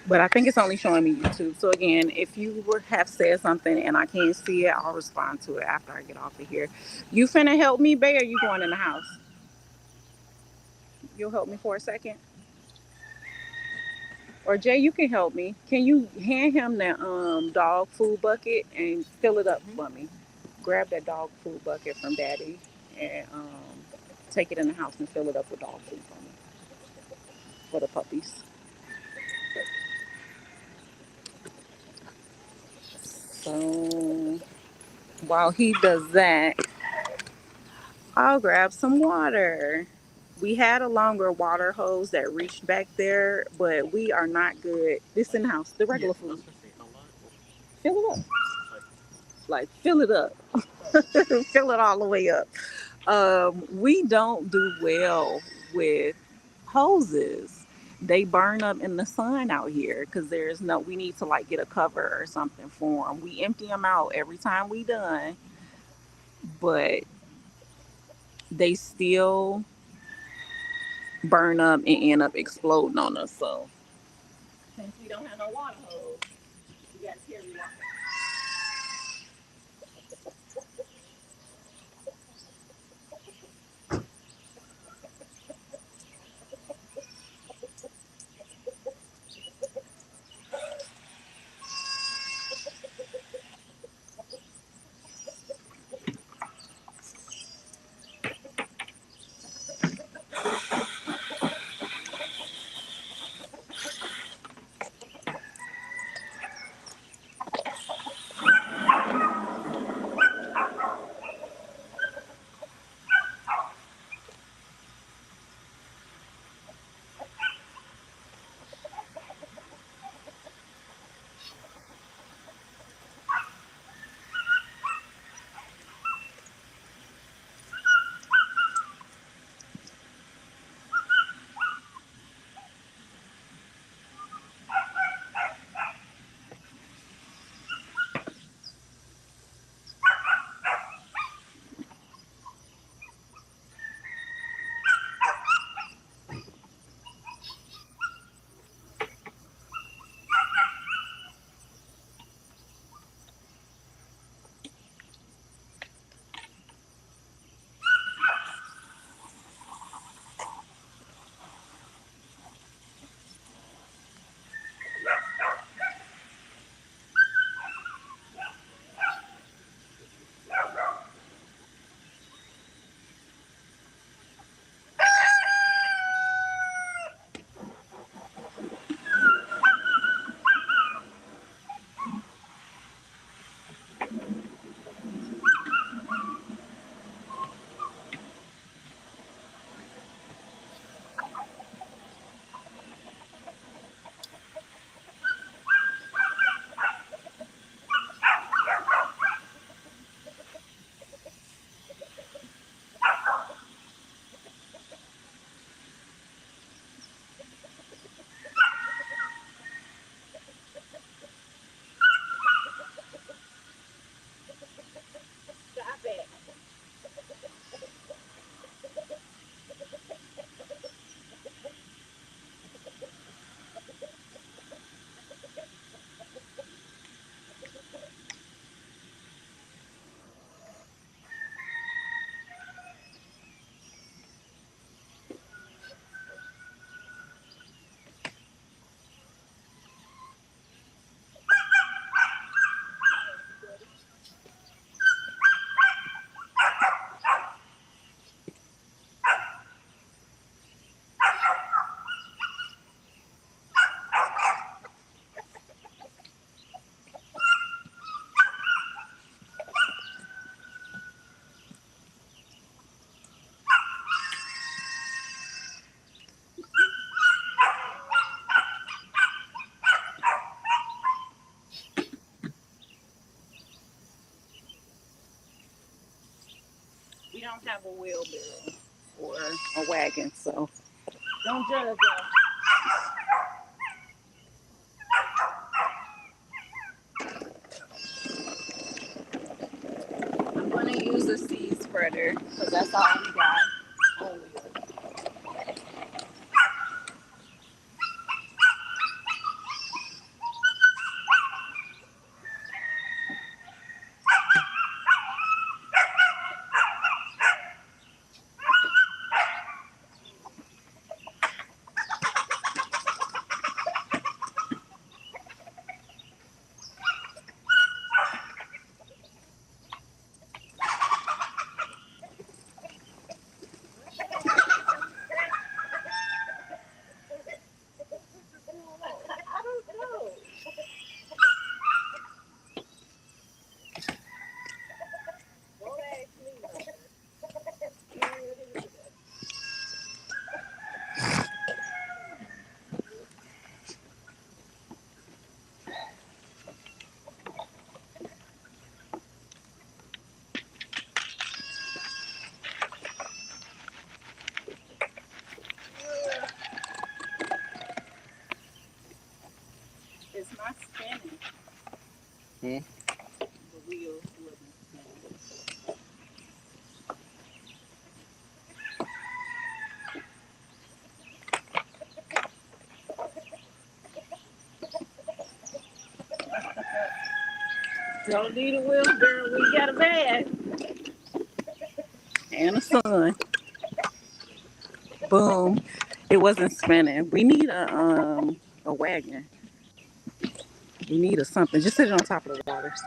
But I think it's only showing me YouTube. So again, if you would have said something and I can't see it, I'll respond to it after I get off of here. You finna help me, Bay, or you going in the house? You'll help me for a second? Or Jay, you can help me. Can you hand him that dog food bucket and fill it up for me? Grab that dog food bucket from Daddy and take it in the house and fill it up with dog food for me for the puppies. So while he does that, I'll grab some water. We had a longer water hose that reached back there, but we are not good. This in the house, the regular food. Fill it up. Like fill it up. Fill it all the way up. We don't do well with hoses. They burn up in the sun out here because there's no. We need to like get a cover or something for them. We empty them out every time we done, but they still burn up and end up exploding on us. So since we don't have no water hose, we got to carry water. don't have a wheelbarrow or a wagon, so don't judge us. I'm going to use a seed spreader because that's all we got. It's not spinning. The wheels wasn't spinning. Don't need a wheelbarrow. We got a bed and a sun. Boom. It wasn't spinning. We need a wagon. We need a something. Just sit it on top of the waters.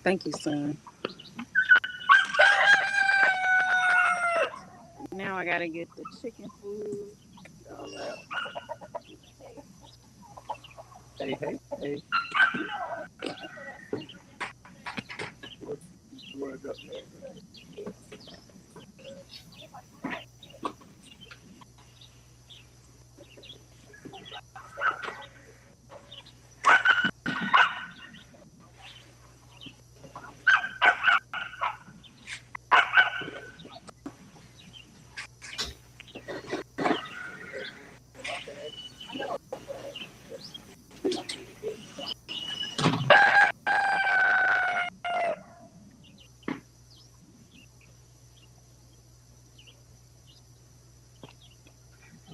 Thank you, son. Now I gotta get the chicken food. Hey.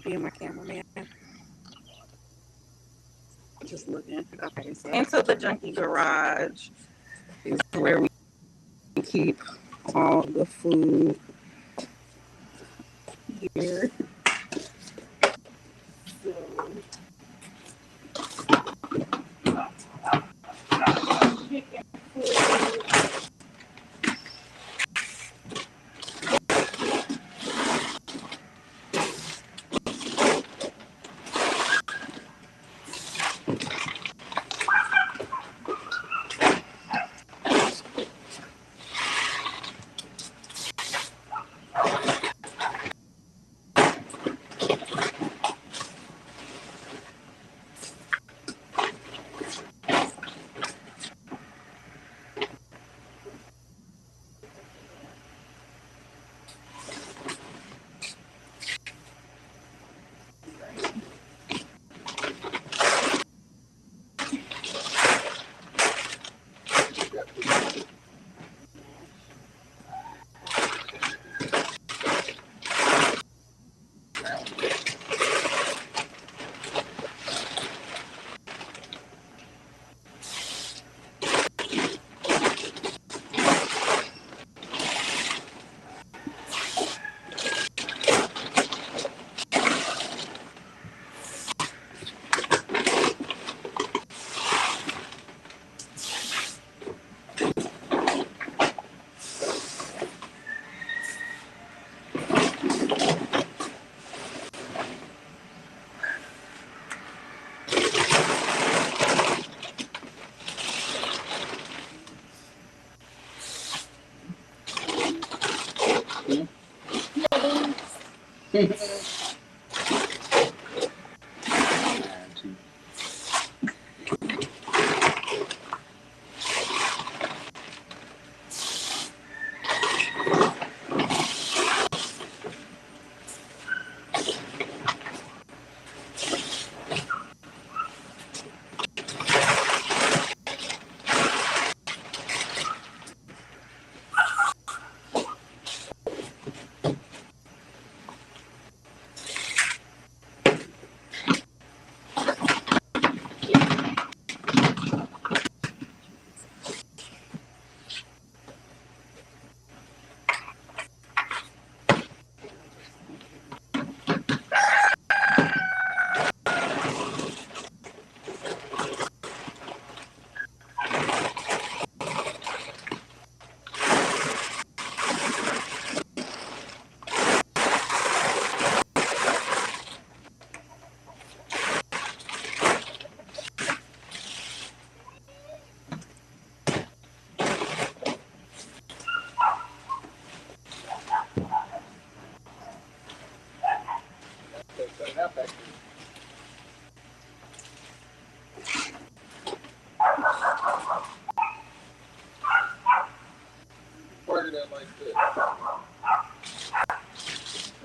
Be my cameraman. Just looking. Okay, so into the junkie garage is where we keep all the food here.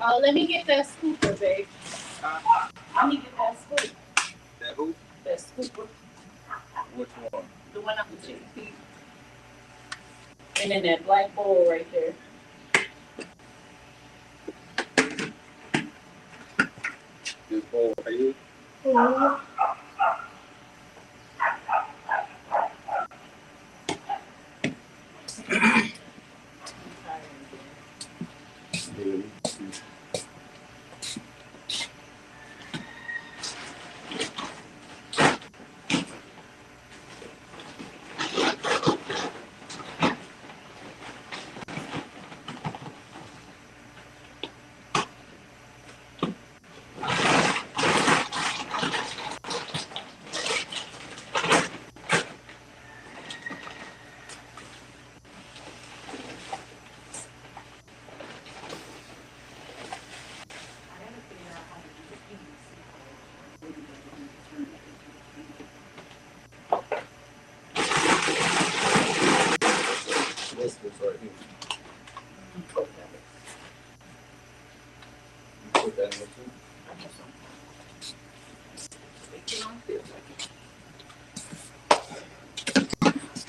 Oh, let me get that scooper, babe. Let me get that scoop. That who? That scooper. Which one? The one on the chicken feet. And then that black bowl right there. This bowl right here? Mm-hmm.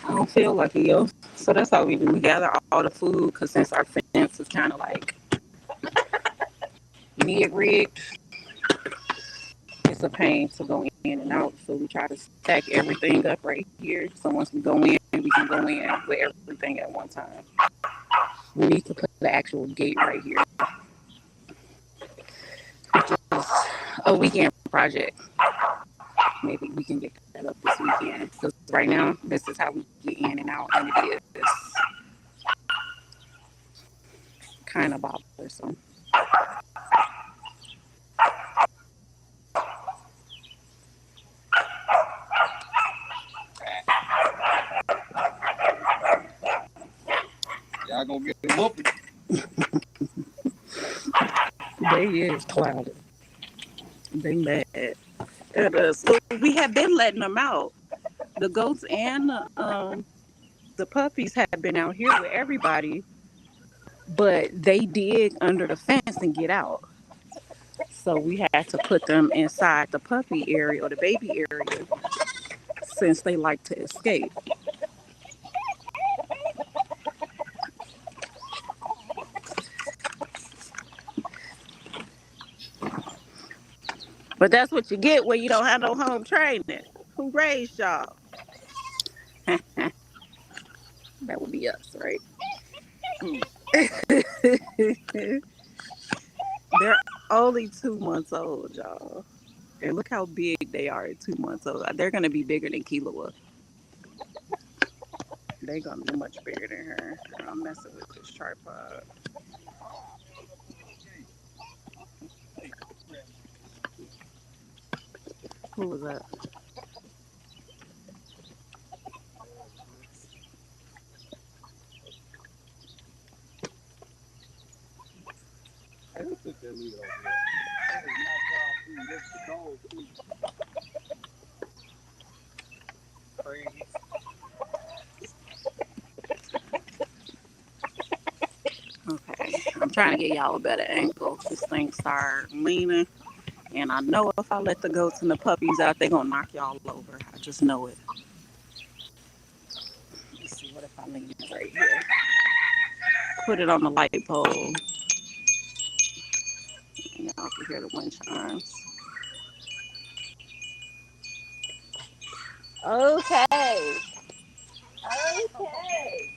I don't feel like it, yo. So that's how we do. We gather all the food because since our fence is kind of like mid-rigged, it's a pain to go in and out. So we try to stack everything up right here. So once we go in, we can go in with everything at one time. We need to put the actual gate right here, which is a weekend project. Maybe we can get that up this weekend because right now this is how we get in and out, and it is kind of bothersome. Y'all gonna get them whooping. They is clouded. They mad. So we have been letting them out. The goats and the puppies have been out here with everybody, but they dig under the fence and get out. So we had to put them inside the puppy area or the baby area since they like to escape. But that's what you get when you don't have no home training. Who raised y'all? That would be us, right? They're only 2 months old, y'all. And look how big they are at 2 months old. They're going to be bigger than Kilo. They're going to be much bigger than her. I'm messing with this tripod. Who was that? I don't think they're leaving over there. That is not food. That's the dog food. Crazy. Okay, I'm trying to get y'all a better angle. This thing start leaning, and I know if I let the goats and the puppies out, they're gonna knock y'all over. I just know it. Let's see, what if I lean it right here? Put it on the light pole. Y'all can hear the wind chimes. Okay. Okay.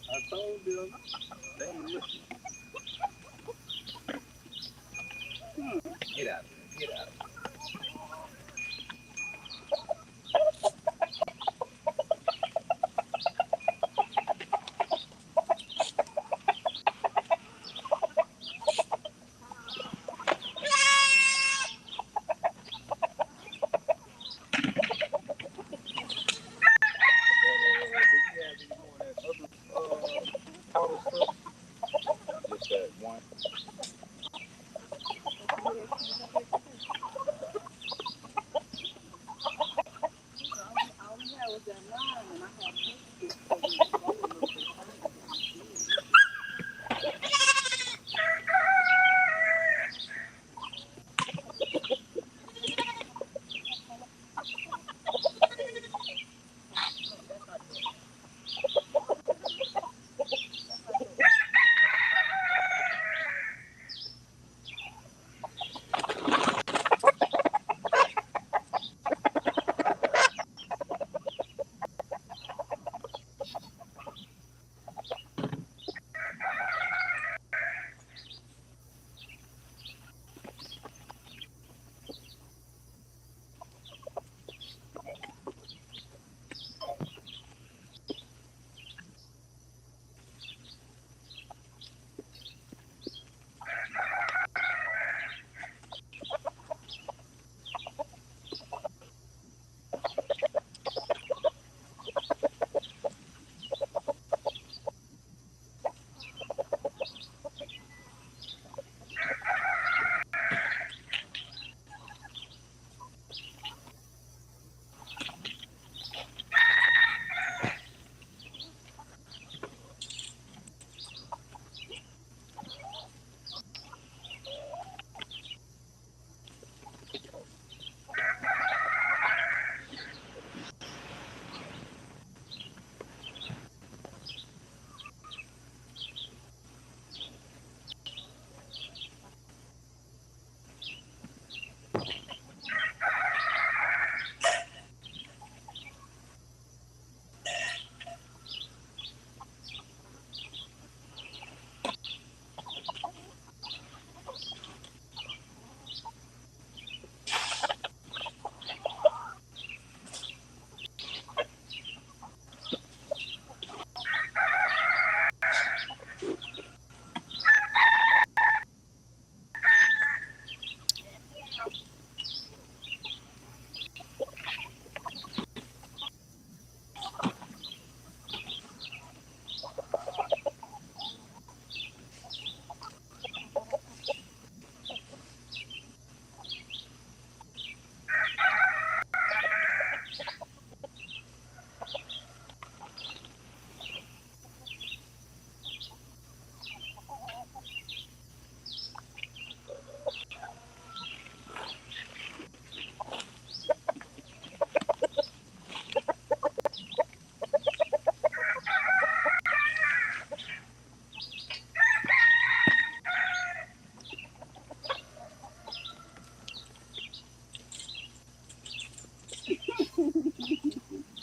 I told them. They ain't listening. Get out of there. Get out of there.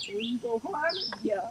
You go find it? Yeah.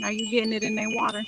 Are you getting it in their water?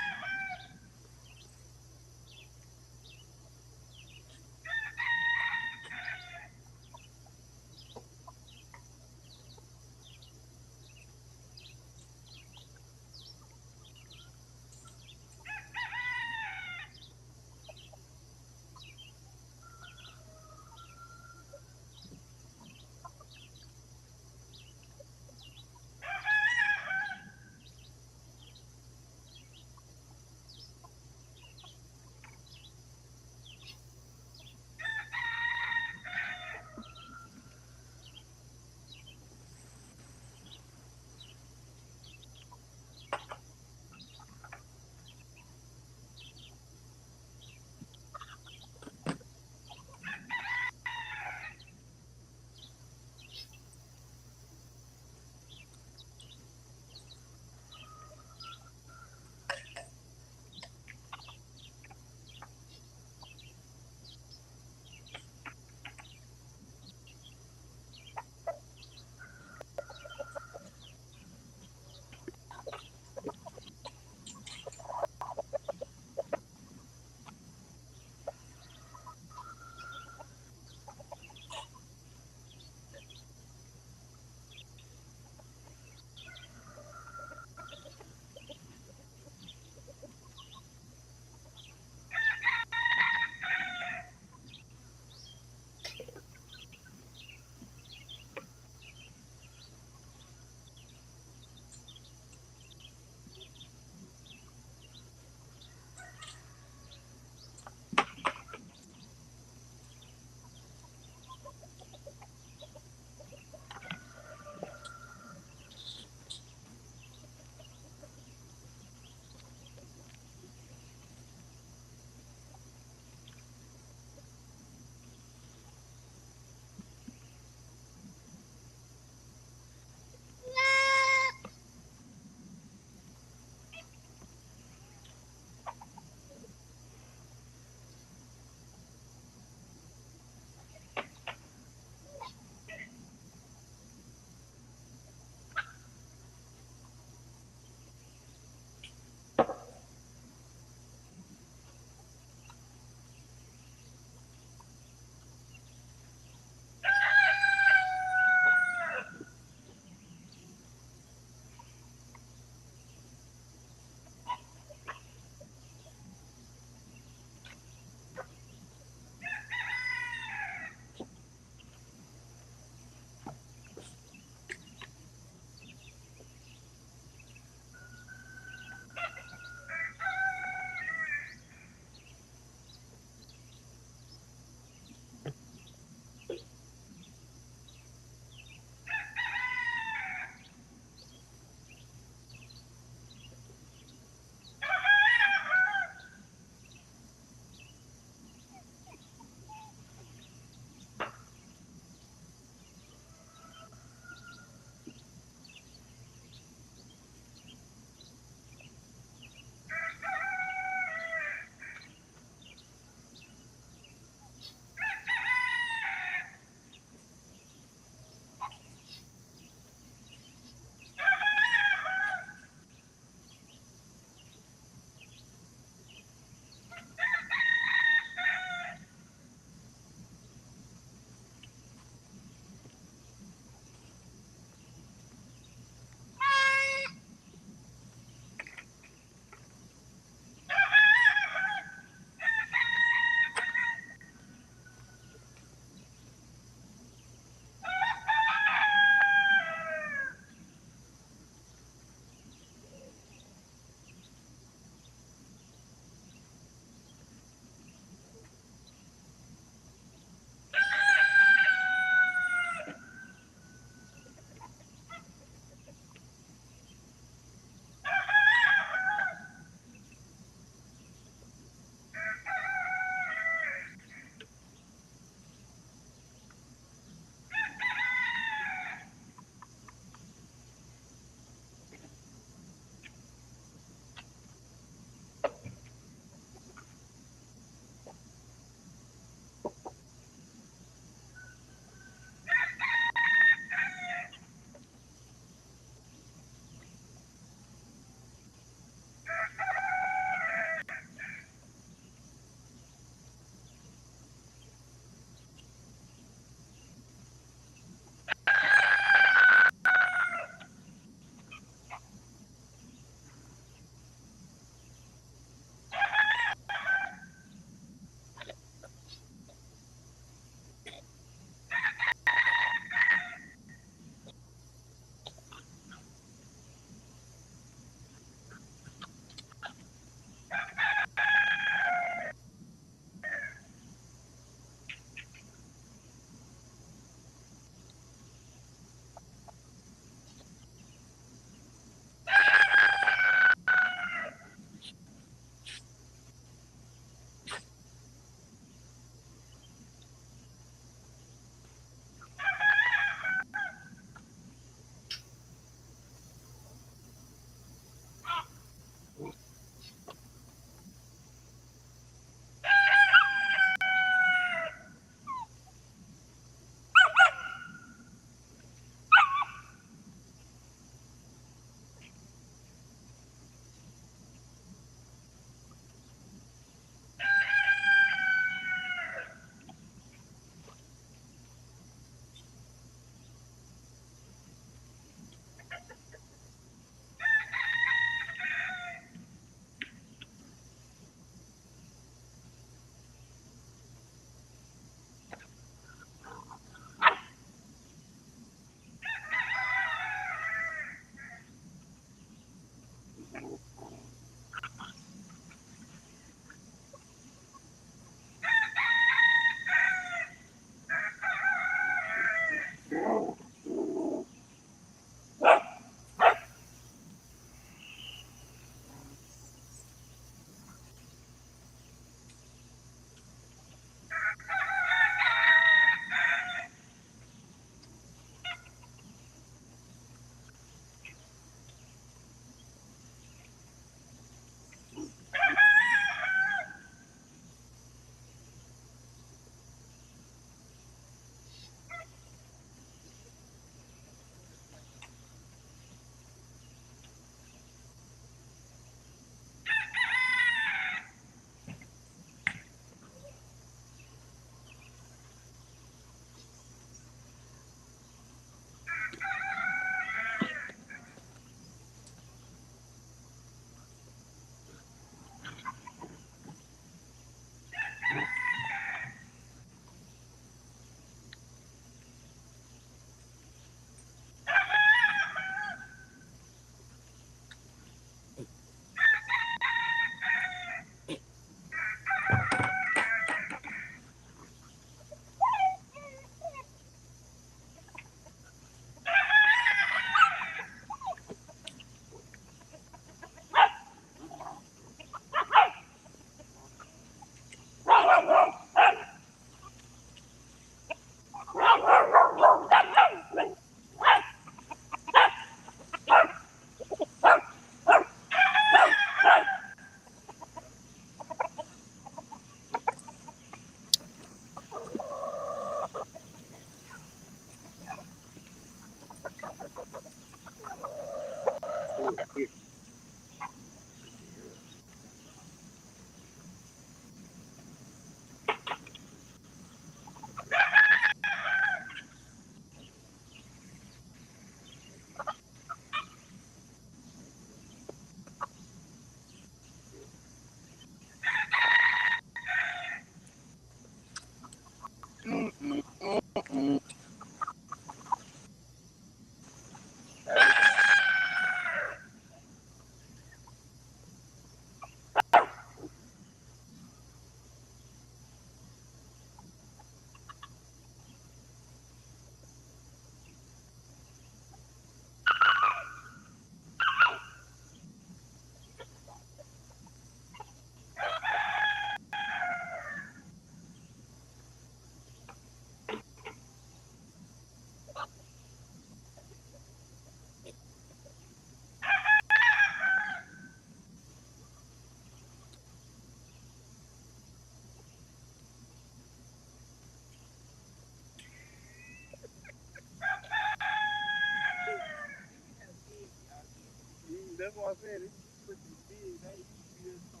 That's why I said it's freaking big. That used to be this tall.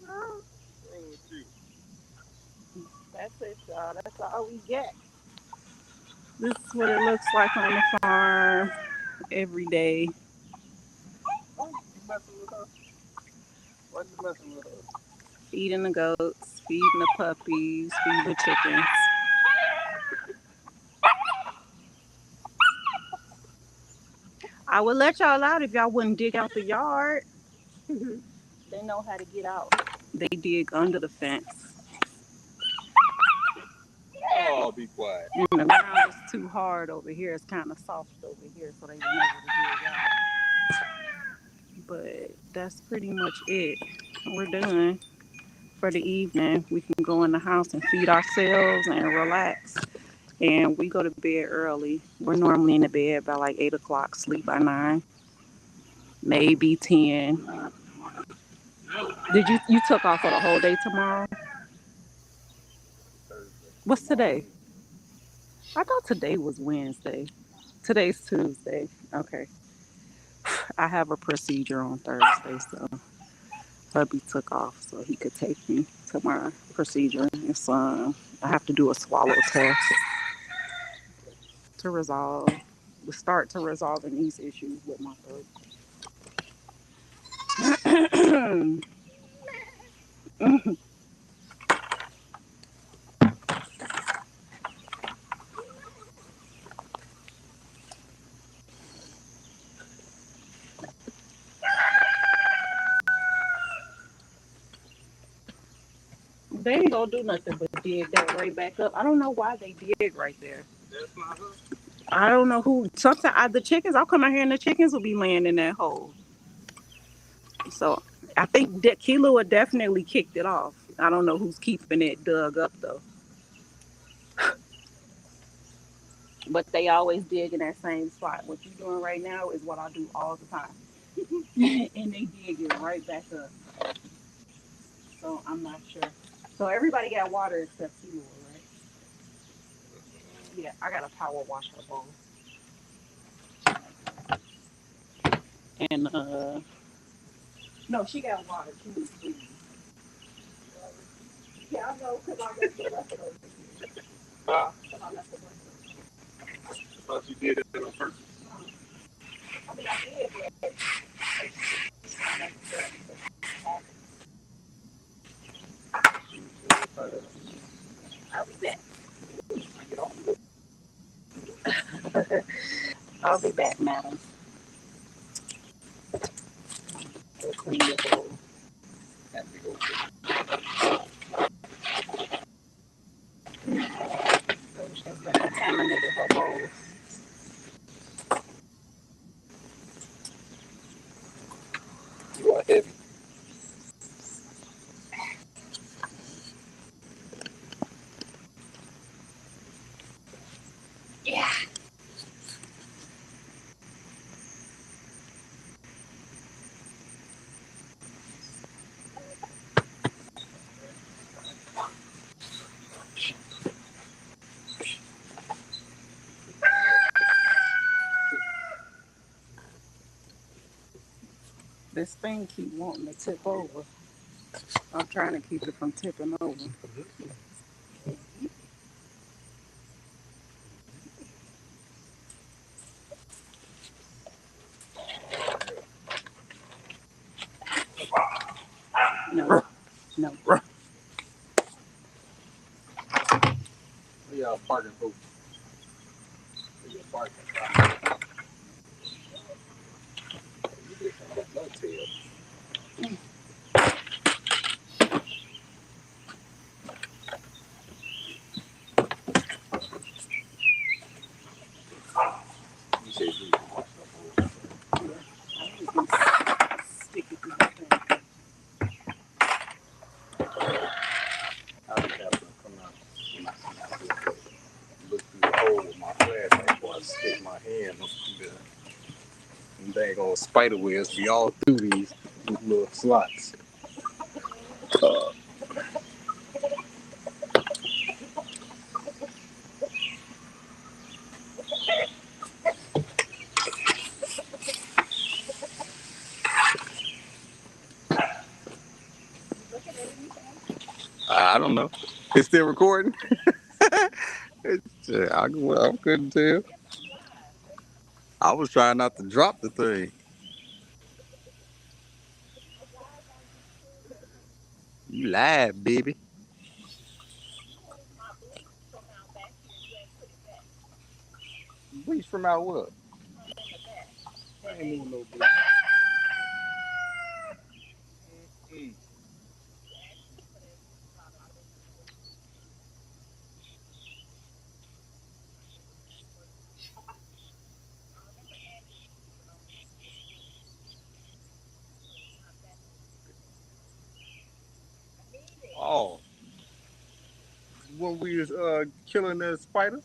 Oh, shoot. That's it, y'all. That's all we get. This is what it looks like on the farm every day. Oh, you messing with her? Why you messing with her? Feeding the goats, feeding the puppies, feeding the chickens. I would let y'all out if y'all wouldn't dig out the yard. They know how to get out. They dig under the fence. Oh, be quiet. And the ground is too hard over here. It's kind of soft over here, so they were able to dig out. But that's pretty much it. We're done for the evening. We can go in the house and feed ourselves and relax. And we go to bed early. We're normally in the bed by like 8 o'clock, sleep by 9, maybe 10. Did you took off for the whole day tomorrow? Thursday. What's Tomorrow today? is I thought today was Wednesday. Today's Tuesday. Okay. I have a procedure on Thursday, so hubby took off so he could take me to my procedure. It's I have to do a swallow test to resolve to start to resolving these issues with my throat. They ain't gonna do nothing but dig that right back up. I don't know why they dig right there. that's not her. I don't know who. Sometimes the chickens, I'll come out here and the chickens will be laying in that hole. So I think that Kilo would definitely kicked it off. I don't know who's keeping it dug up though. But they always dig in that same spot. What you're doing right now is what I do all the time. And they dig it right back up. So I'm not sure. So everybody got water except Kilo, right? Yeah, I gotta power wash her bowl. And no, she got water. She needs food. Yeah, I know because I left the rest of it. Ah, Because I left the rest of I thought you did it on purpose. I mean, I did, but I'll be back. I'll be back, madam. We'll clean your bowl. Have to go. So she has been contaminated her bowl. You are heavy. Yeah. This thing keep wanting to tip over. I'm trying to keep it from tipping over. No, no. Where y'all parking for? Where y'all parking? You just got no tail. You said you can watch the whole. You can stick it through the thing. I just have to come out when I come out here, look through the hole with my flashlight before I stick my hand up through there. Them dang old spider webs be all through these little slots. I don't know. It's still recording. I couldn't tell. I was trying not to drop the thing. You lied, baby. Bleach from out what? I ain't moving no bleach. Mm. Oh, when we was killing the spider.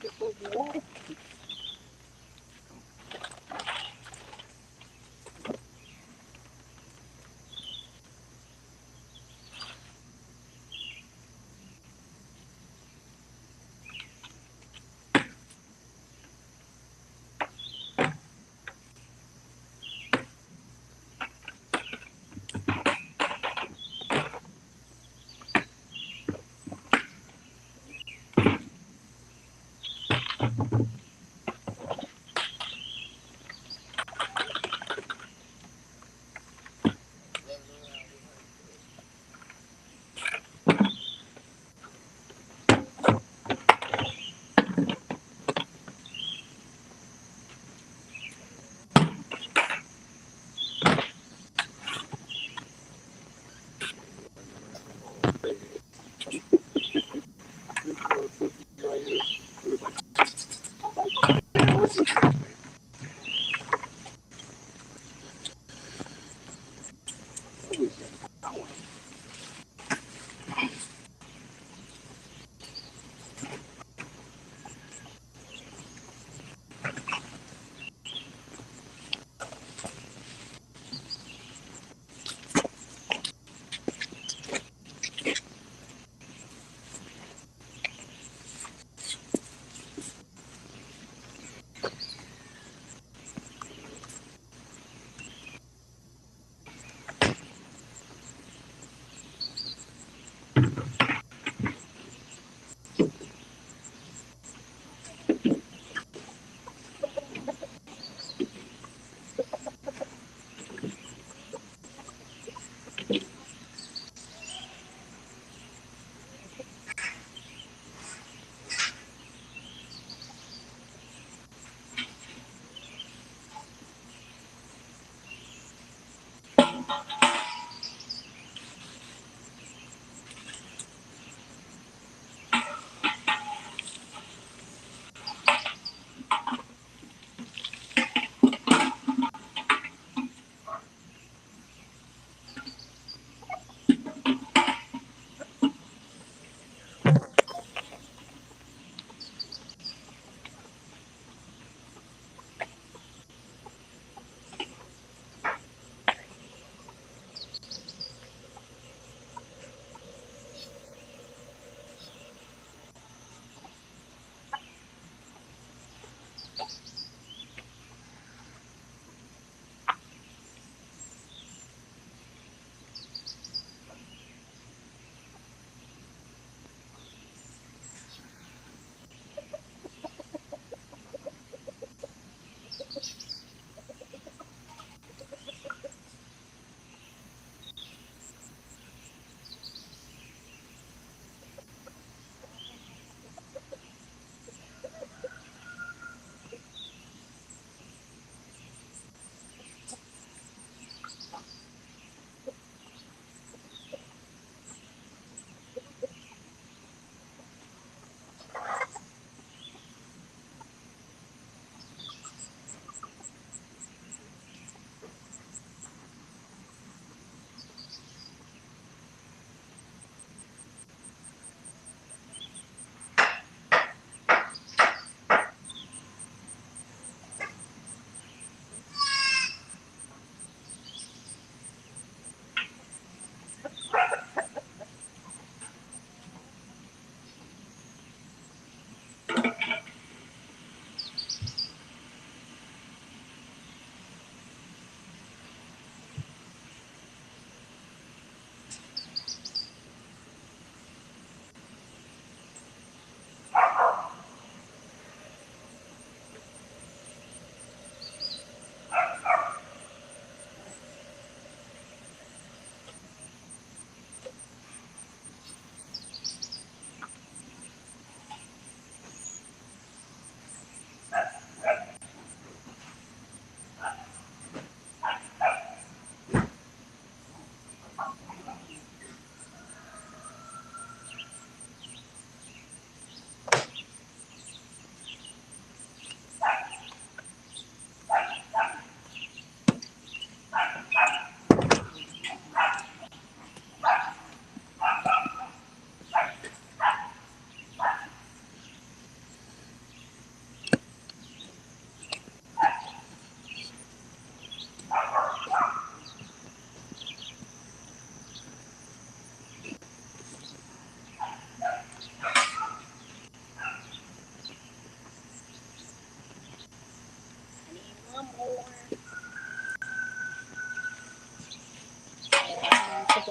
make it so water.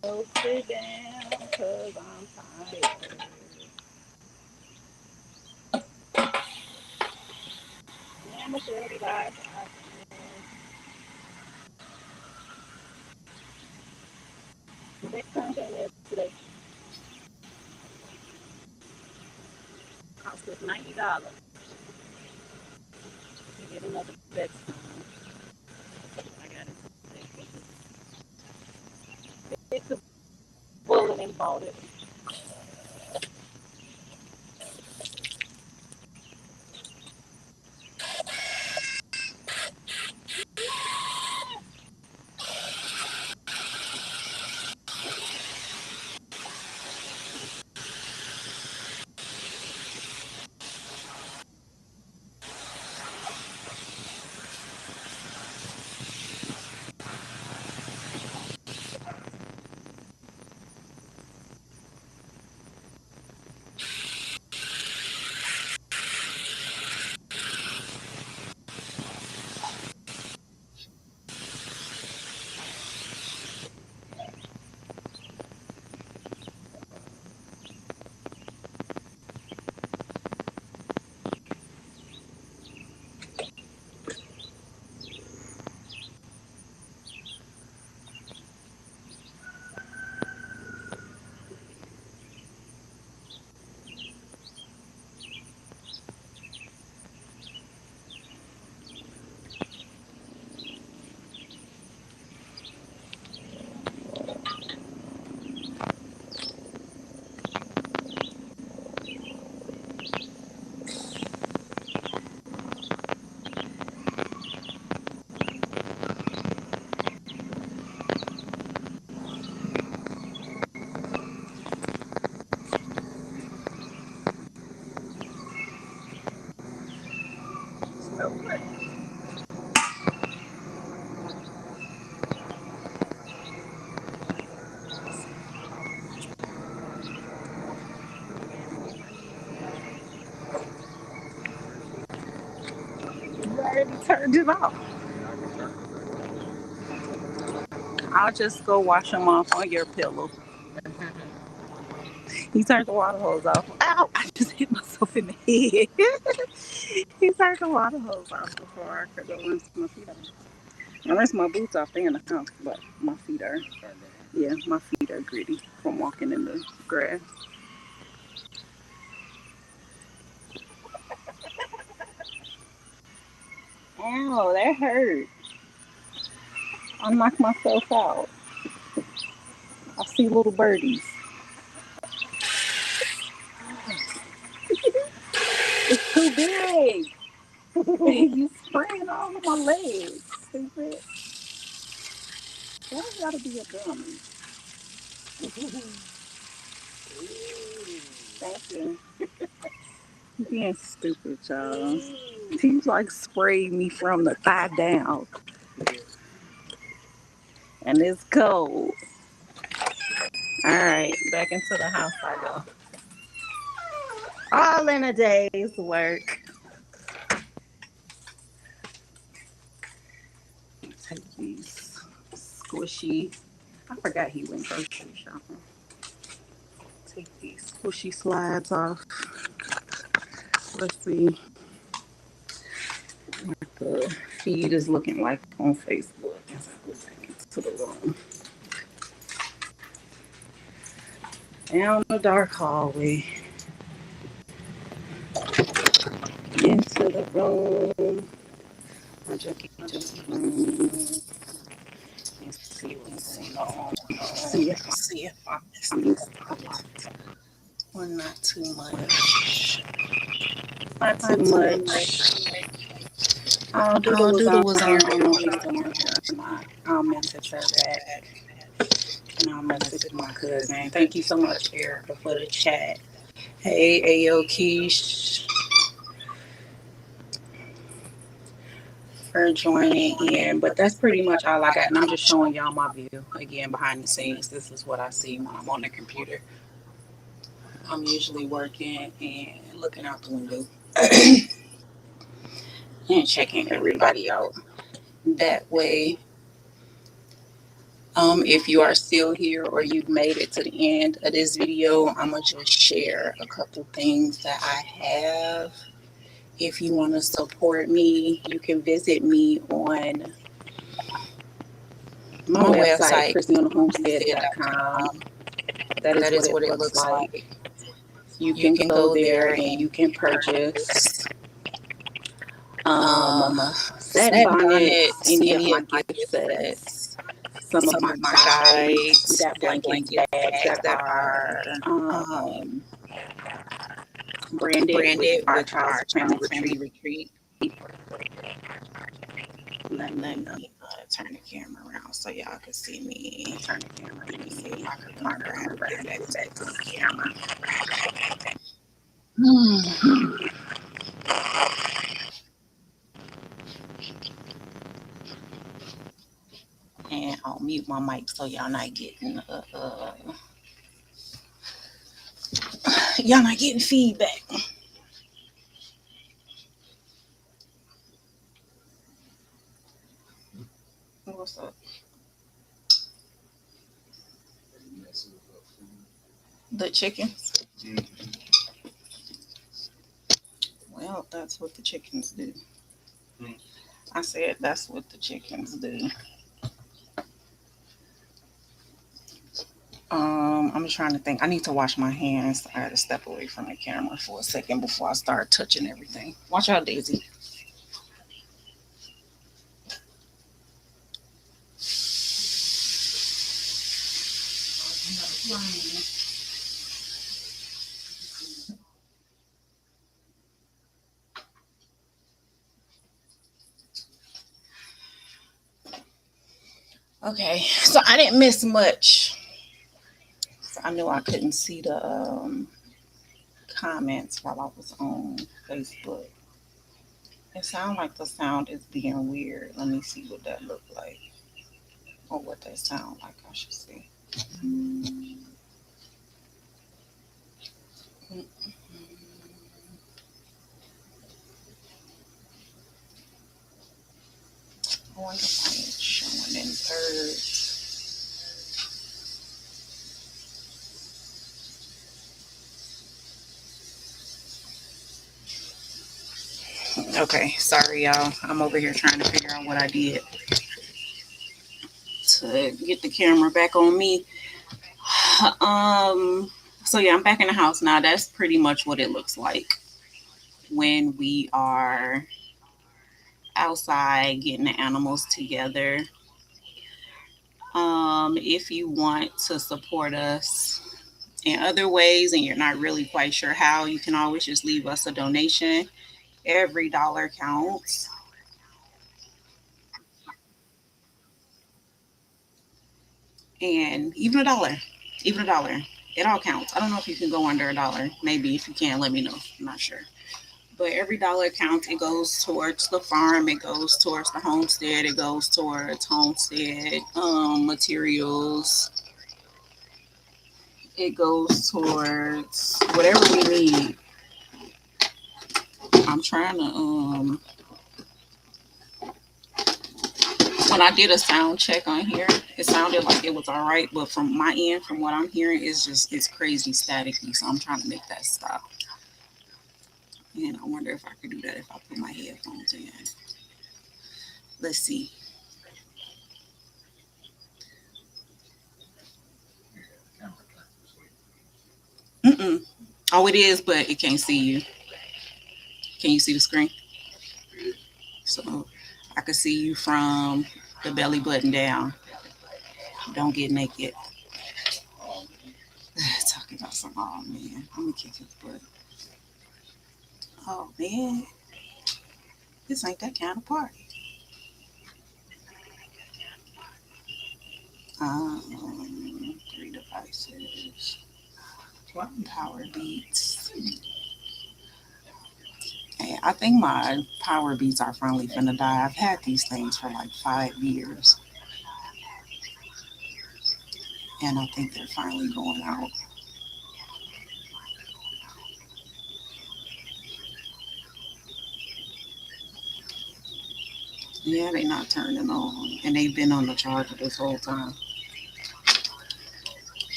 Go sit down, cause I'm tired. Yeah, Michelle be like, they contract yesterday cost us $90 to get another bed. I got it today. It's a bullet and bought it. You already turned it off. I'll just go wash them off on your pillow. He turned the water hose off. Ow! I just hit myself in the head. He turned the water hose off before I could go rinse my feet off. I rinse my boots off there in the house, but my feet are, yeah, my feet are gritty from walking in the grass. Ow, that hurt. I knocked myself out. I see little birdies. It's too big. You spraying all of my legs, stupid. That gotta be a dummy. Thank you. Being stupid, y'all. He's like sprayed me from the thigh down. And it's cold. Alright, back into the house I go. All in a day's work. Take these squishy. I forgot he went grocery shopping. Take these squishy slides off. Let's see what the feed is looking like on Facebook as I go back into the room. Down the dark hallway. Into the room. Just and see what's going on. See if I missed a lot. Or not too much. Not too much. Doodle was on here. I don't know if she's still on here or not. I'll message her back. And I'll message my cousin. Thank you so much, Erica, for the chat. Hey, Ayo Keish, for joining in. But that's pretty much all I got. And I'm just showing y'all my view again behind the scenes. This is what I see when I'm on the computer. I'm usually working and looking out the window and checking everybody out. That way, If you are still here or you've made it to the end of this video, I'm going to just share a couple things that I have. If you want to support me, you can visit me on my website, ChristyOnTheHomestead.com. That is what it looks like. You can go there and you can purchase satin bonnets, any of my gift sets, some of my guides. We got blanket bags that are branded with our child's family retreat. Let Let me me turn the camera around so y'all can see me. turn the camera. Let me see if I can I remember can how to remember get how to back get to back to the the camera. camera. And I'll mute my mic so y'all not getting feedback. What's up? The chickens? Well, that's what the chickens do. I said that's what the chickens do. I'm trying to think. I need to wash my hands. I gotta step away from the camera for a second before I start touching everything. Watch out, Daisy. Okay, so I didn't miss much. So I knew I couldn't see the comments while I was on Facebook. It sounds like the sound is being weird. Let me see what that looked like, or what that sound like, I should say. I wonder why it's showing in third. Okay, sorry y'all. I'm over here trying to figure out what I did to get the camera back on me. So yeah, I'm back in the house now. That's pretty much what it looks like when we are outside getting the animals together. If you want to support us in other ways and you're not really quite sure how, you can always just leave us a donation. Every dollar counts. And even a dollar, it all counts. I don't know if you can go under a dollar. Maybe if you can, let me know. I'm not sure. But every dollar counts. It goes towards the farm. It goes towards the homestead. It goes towards homestead materials. It goes towards whatever we need. I'm trying to when I did a sound check on here, it sounded like it was all right, but from my end, from what I'm hearing, it's crazy staticky. So I'm trying to make that stop. And I wonder if I could do that if I put my headphones in. Let's see. Mm-mm. Oh, it is, but it can't see you. Can you see the screen? So I can see you from the belly button down. Don't get naked. Talking about some, oh man, I'm gonna kick his butt. Oh man, this ain't that kind of party. 3 devices. Power beats. Hey, I think my power beats are finally finna die. I've had these things for like 5 years, and I think they're finally going out. Yeah, they not turning on, and they've been on the charger this whole time.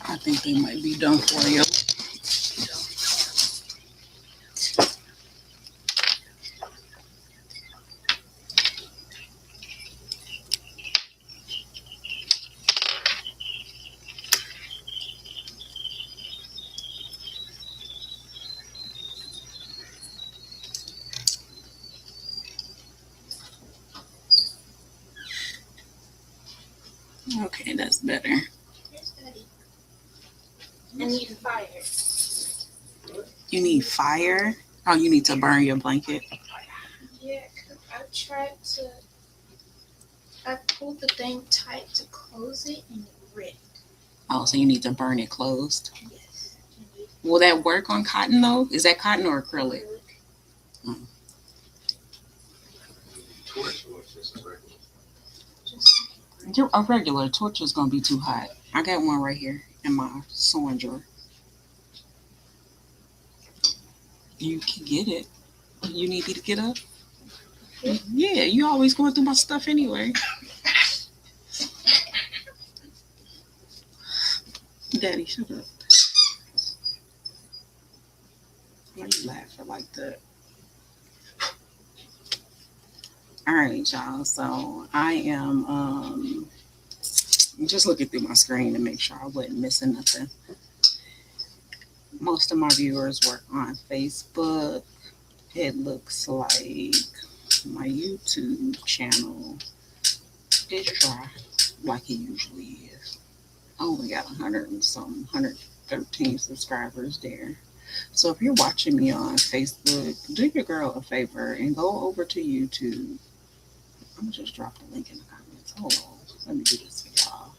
I think they might be done for you. Okay, that's better. Yes, Daddy. I need fire. You need fire? Oh, you need to burn your blanket. Yeah, cause I tried to. I pulled the thing tight to close it and it ripped. Oh, so you need to burn it closed. Yes. Will that work on cotton though? Is that cotton or acrylic? Mm. A regular torch is gonna be too hot. I got one right here in my sewing drawer. You can get it. You need me to get up? Yeah, you always going through my stuff anyway. Daddy, shut up. Why you laughing like that? All right, y'all. So I am just looking through my screen to make sure I wasn't missing nothing. Most of my viewers were on Facebook. It looks like my YouTube channel is dry, like it usually is. I only got 100 and some, 113 subscribers there. So if you're watching me on Facebook, do your girl a favor and go over to YouTube. I'm gonna just drop the link in the comments. Hold on, let me do this for y'all.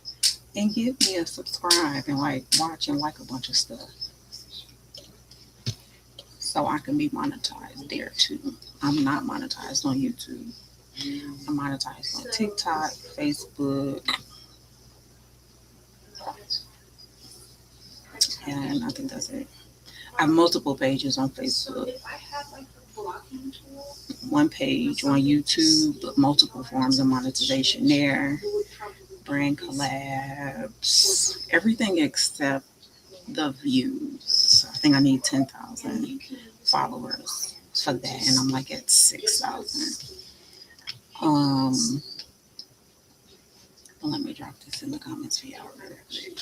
And give me a subscribe and like watch and like a bunch of stuff so I can be monetized there too. I'm not monetized on YouTube. I'm monetized on TikTok, Facebook, and I think that's it. I have multiple pages on Facebook. If I have like the blocking tool, One page on YouTube, but multiple forms of monetization there. Brand collabs, everything except the views. I think I need 10,000 followers for that, and I'm like at 6,000. Um, let me drop this in the comments for y'all real quick.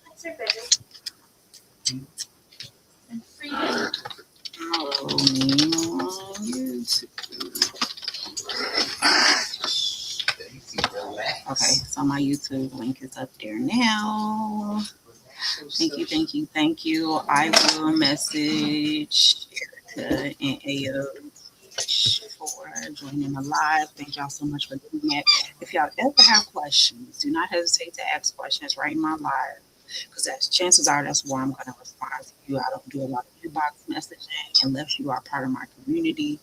that's her bedroom. And freedom. Follow me on YouTube. Okay, so my YouTube link is up there now. Thank you, thank you, thank you. I will message Erica and Ayo for joining the live. Thank y'all so much for doing that. If y'all ever have questions, do not hesitate to ask questions right in my live, because that's chances are that's where I'm going to respond to you. I don't do a lot of inbox messaging unless you are part of my community.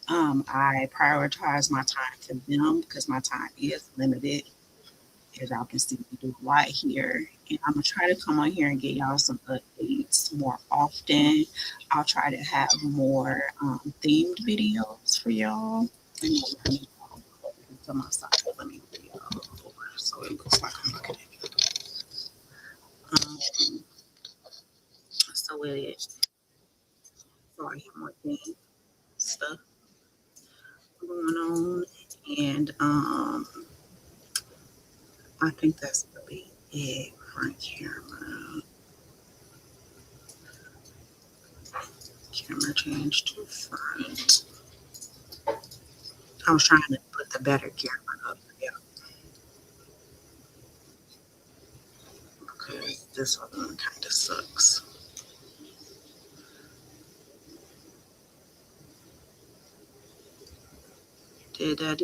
I prioritize my time to them because my time is limited. As y'all can see, we do a lot here. And I'm going to try to come on here and get y'all some updates more often. I'll try to have more themed videos for y'all. I know I need to my side. Let me put y'all over so it looks like I'm looking at it. So it, so I have more theme stuff going on. And I think that's really it. Front camera. Camera change to front. I was trying to put the better camera up, yeah, because this other one kind of sucks. Did that?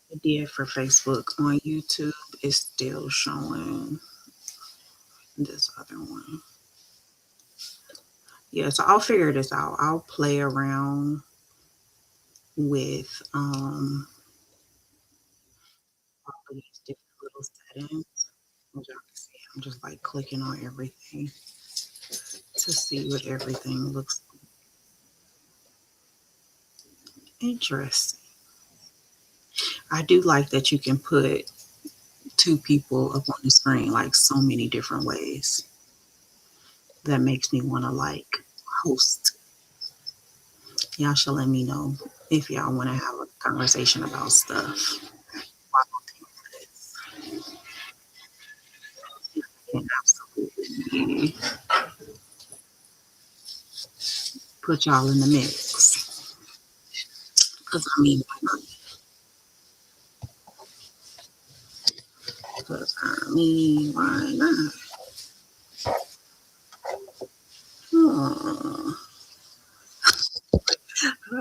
It did for Facebook. On YouTube, it's still showing this other one. Yeah, so I'll figure this out. I'll play around with all of these different little settings. As y'all can see, I'm just like clicking on everything. to see what everything looks interesting. I do like that you can put two people up on the screen like so many different ways. That makes me want to like host. Y'all should let me know if y'all want to have a conversation about stuff. And absolutely put y'all in the mix. Because I mean, why not? Because I mean, why not? Hmm.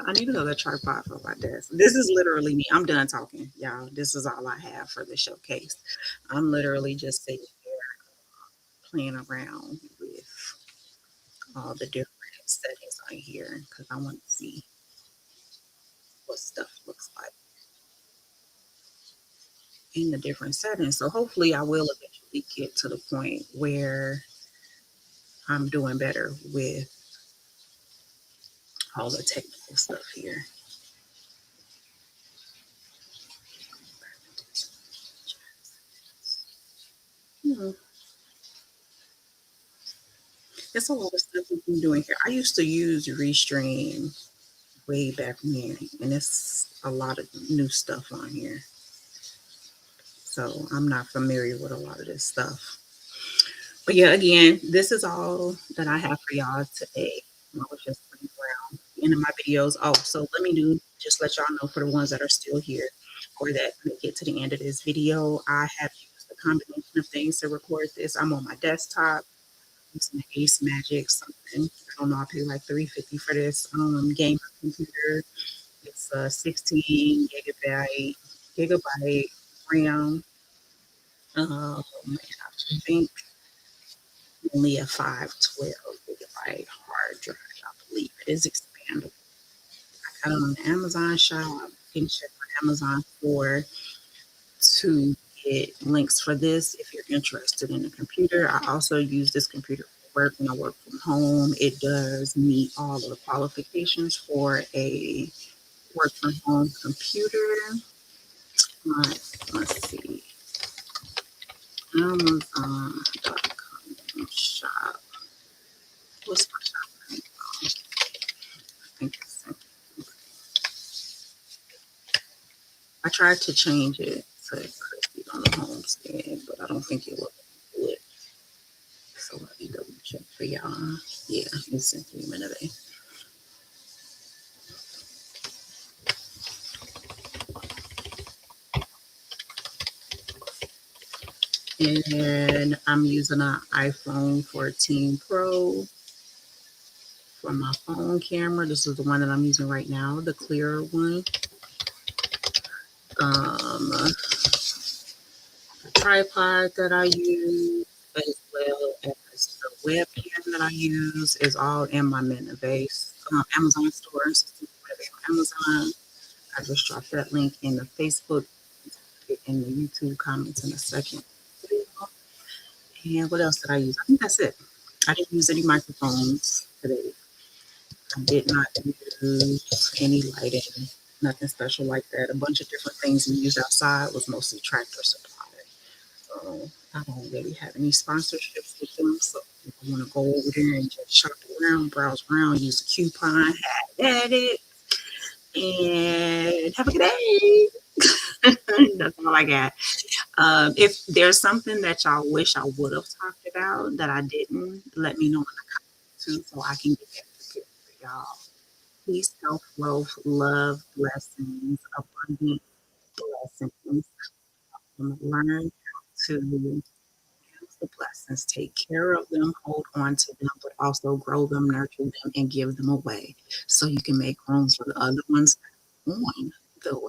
I need another tripod for my desk. This is literally me. I'm done talking, y'all. This is all I have for the showcase. I'm literally just sitting playing around with all the different settings on here because I want to see what stuff looks like in the different settings. So hopefully I will eventually get to the point where I'm doing better with all the technical stuff here. Hmm. There's a lot of stuff we've been doing here. I used to use Restream way back when, and it's a lot of new stuff on here. So I'm not familiar with a lot of this stuff. But yeah, again, this is all that I have for y'all today. I was just playing around into my videos. Oh, so let me do just let y'all know for the ones that are still here or that make it to the end of this video. I have used a combination of things to record this. I'm on my desktop using the Ace Magic something. I don't know, I paid like $350 for this gamer computer. It's a 16 gigabyte RAM. I think only a 512 gigabyte hard drive. I believe it is expandable. I got it on the Amazon shop. You can check on Amazon for to get links for this if you're interested in a computer. I also use this computer for work when I work from home. It does meet all of the qualifications for a work from home computer. Let's see. Amazon.com shop. What's my shop name? I think it's I tried to change it to Christy on the Homestead, but I don't think it will do it. So let me double check for y'all. Yeah, it's simply Minute. And I'm using an iPhone 14 Pro for my phone camera. This is the one that I'm using right now, the clearer one. The tripod that I use, as well as the webcam that I use, is all in my Minute Amazon stores. Amazon. I just dropped that link in the Facebook, in the YouTube comments in a second. And what else did I use? I think that's it. I didn't use any microphones today. I did not use any lighting, nothing special like that. A bunch of different things we used outside was mostly Tractor Supply. So I don't really have any sponsorships with them. So if I want to go over there and just shop around, browse around, use a coupon, have at it, and have a good day. That's all I got. If there's something that y'all wish I would have talked about that I didn't, let me know in the comments too, so I can get that prepared for y'all. Peace, health, wealth, love, blessings, abundant blessings. Learn how to use the blessings, take care of them, hold on to them, but also grow them, nurture them, and give them away so you can make room for the other ones on the way.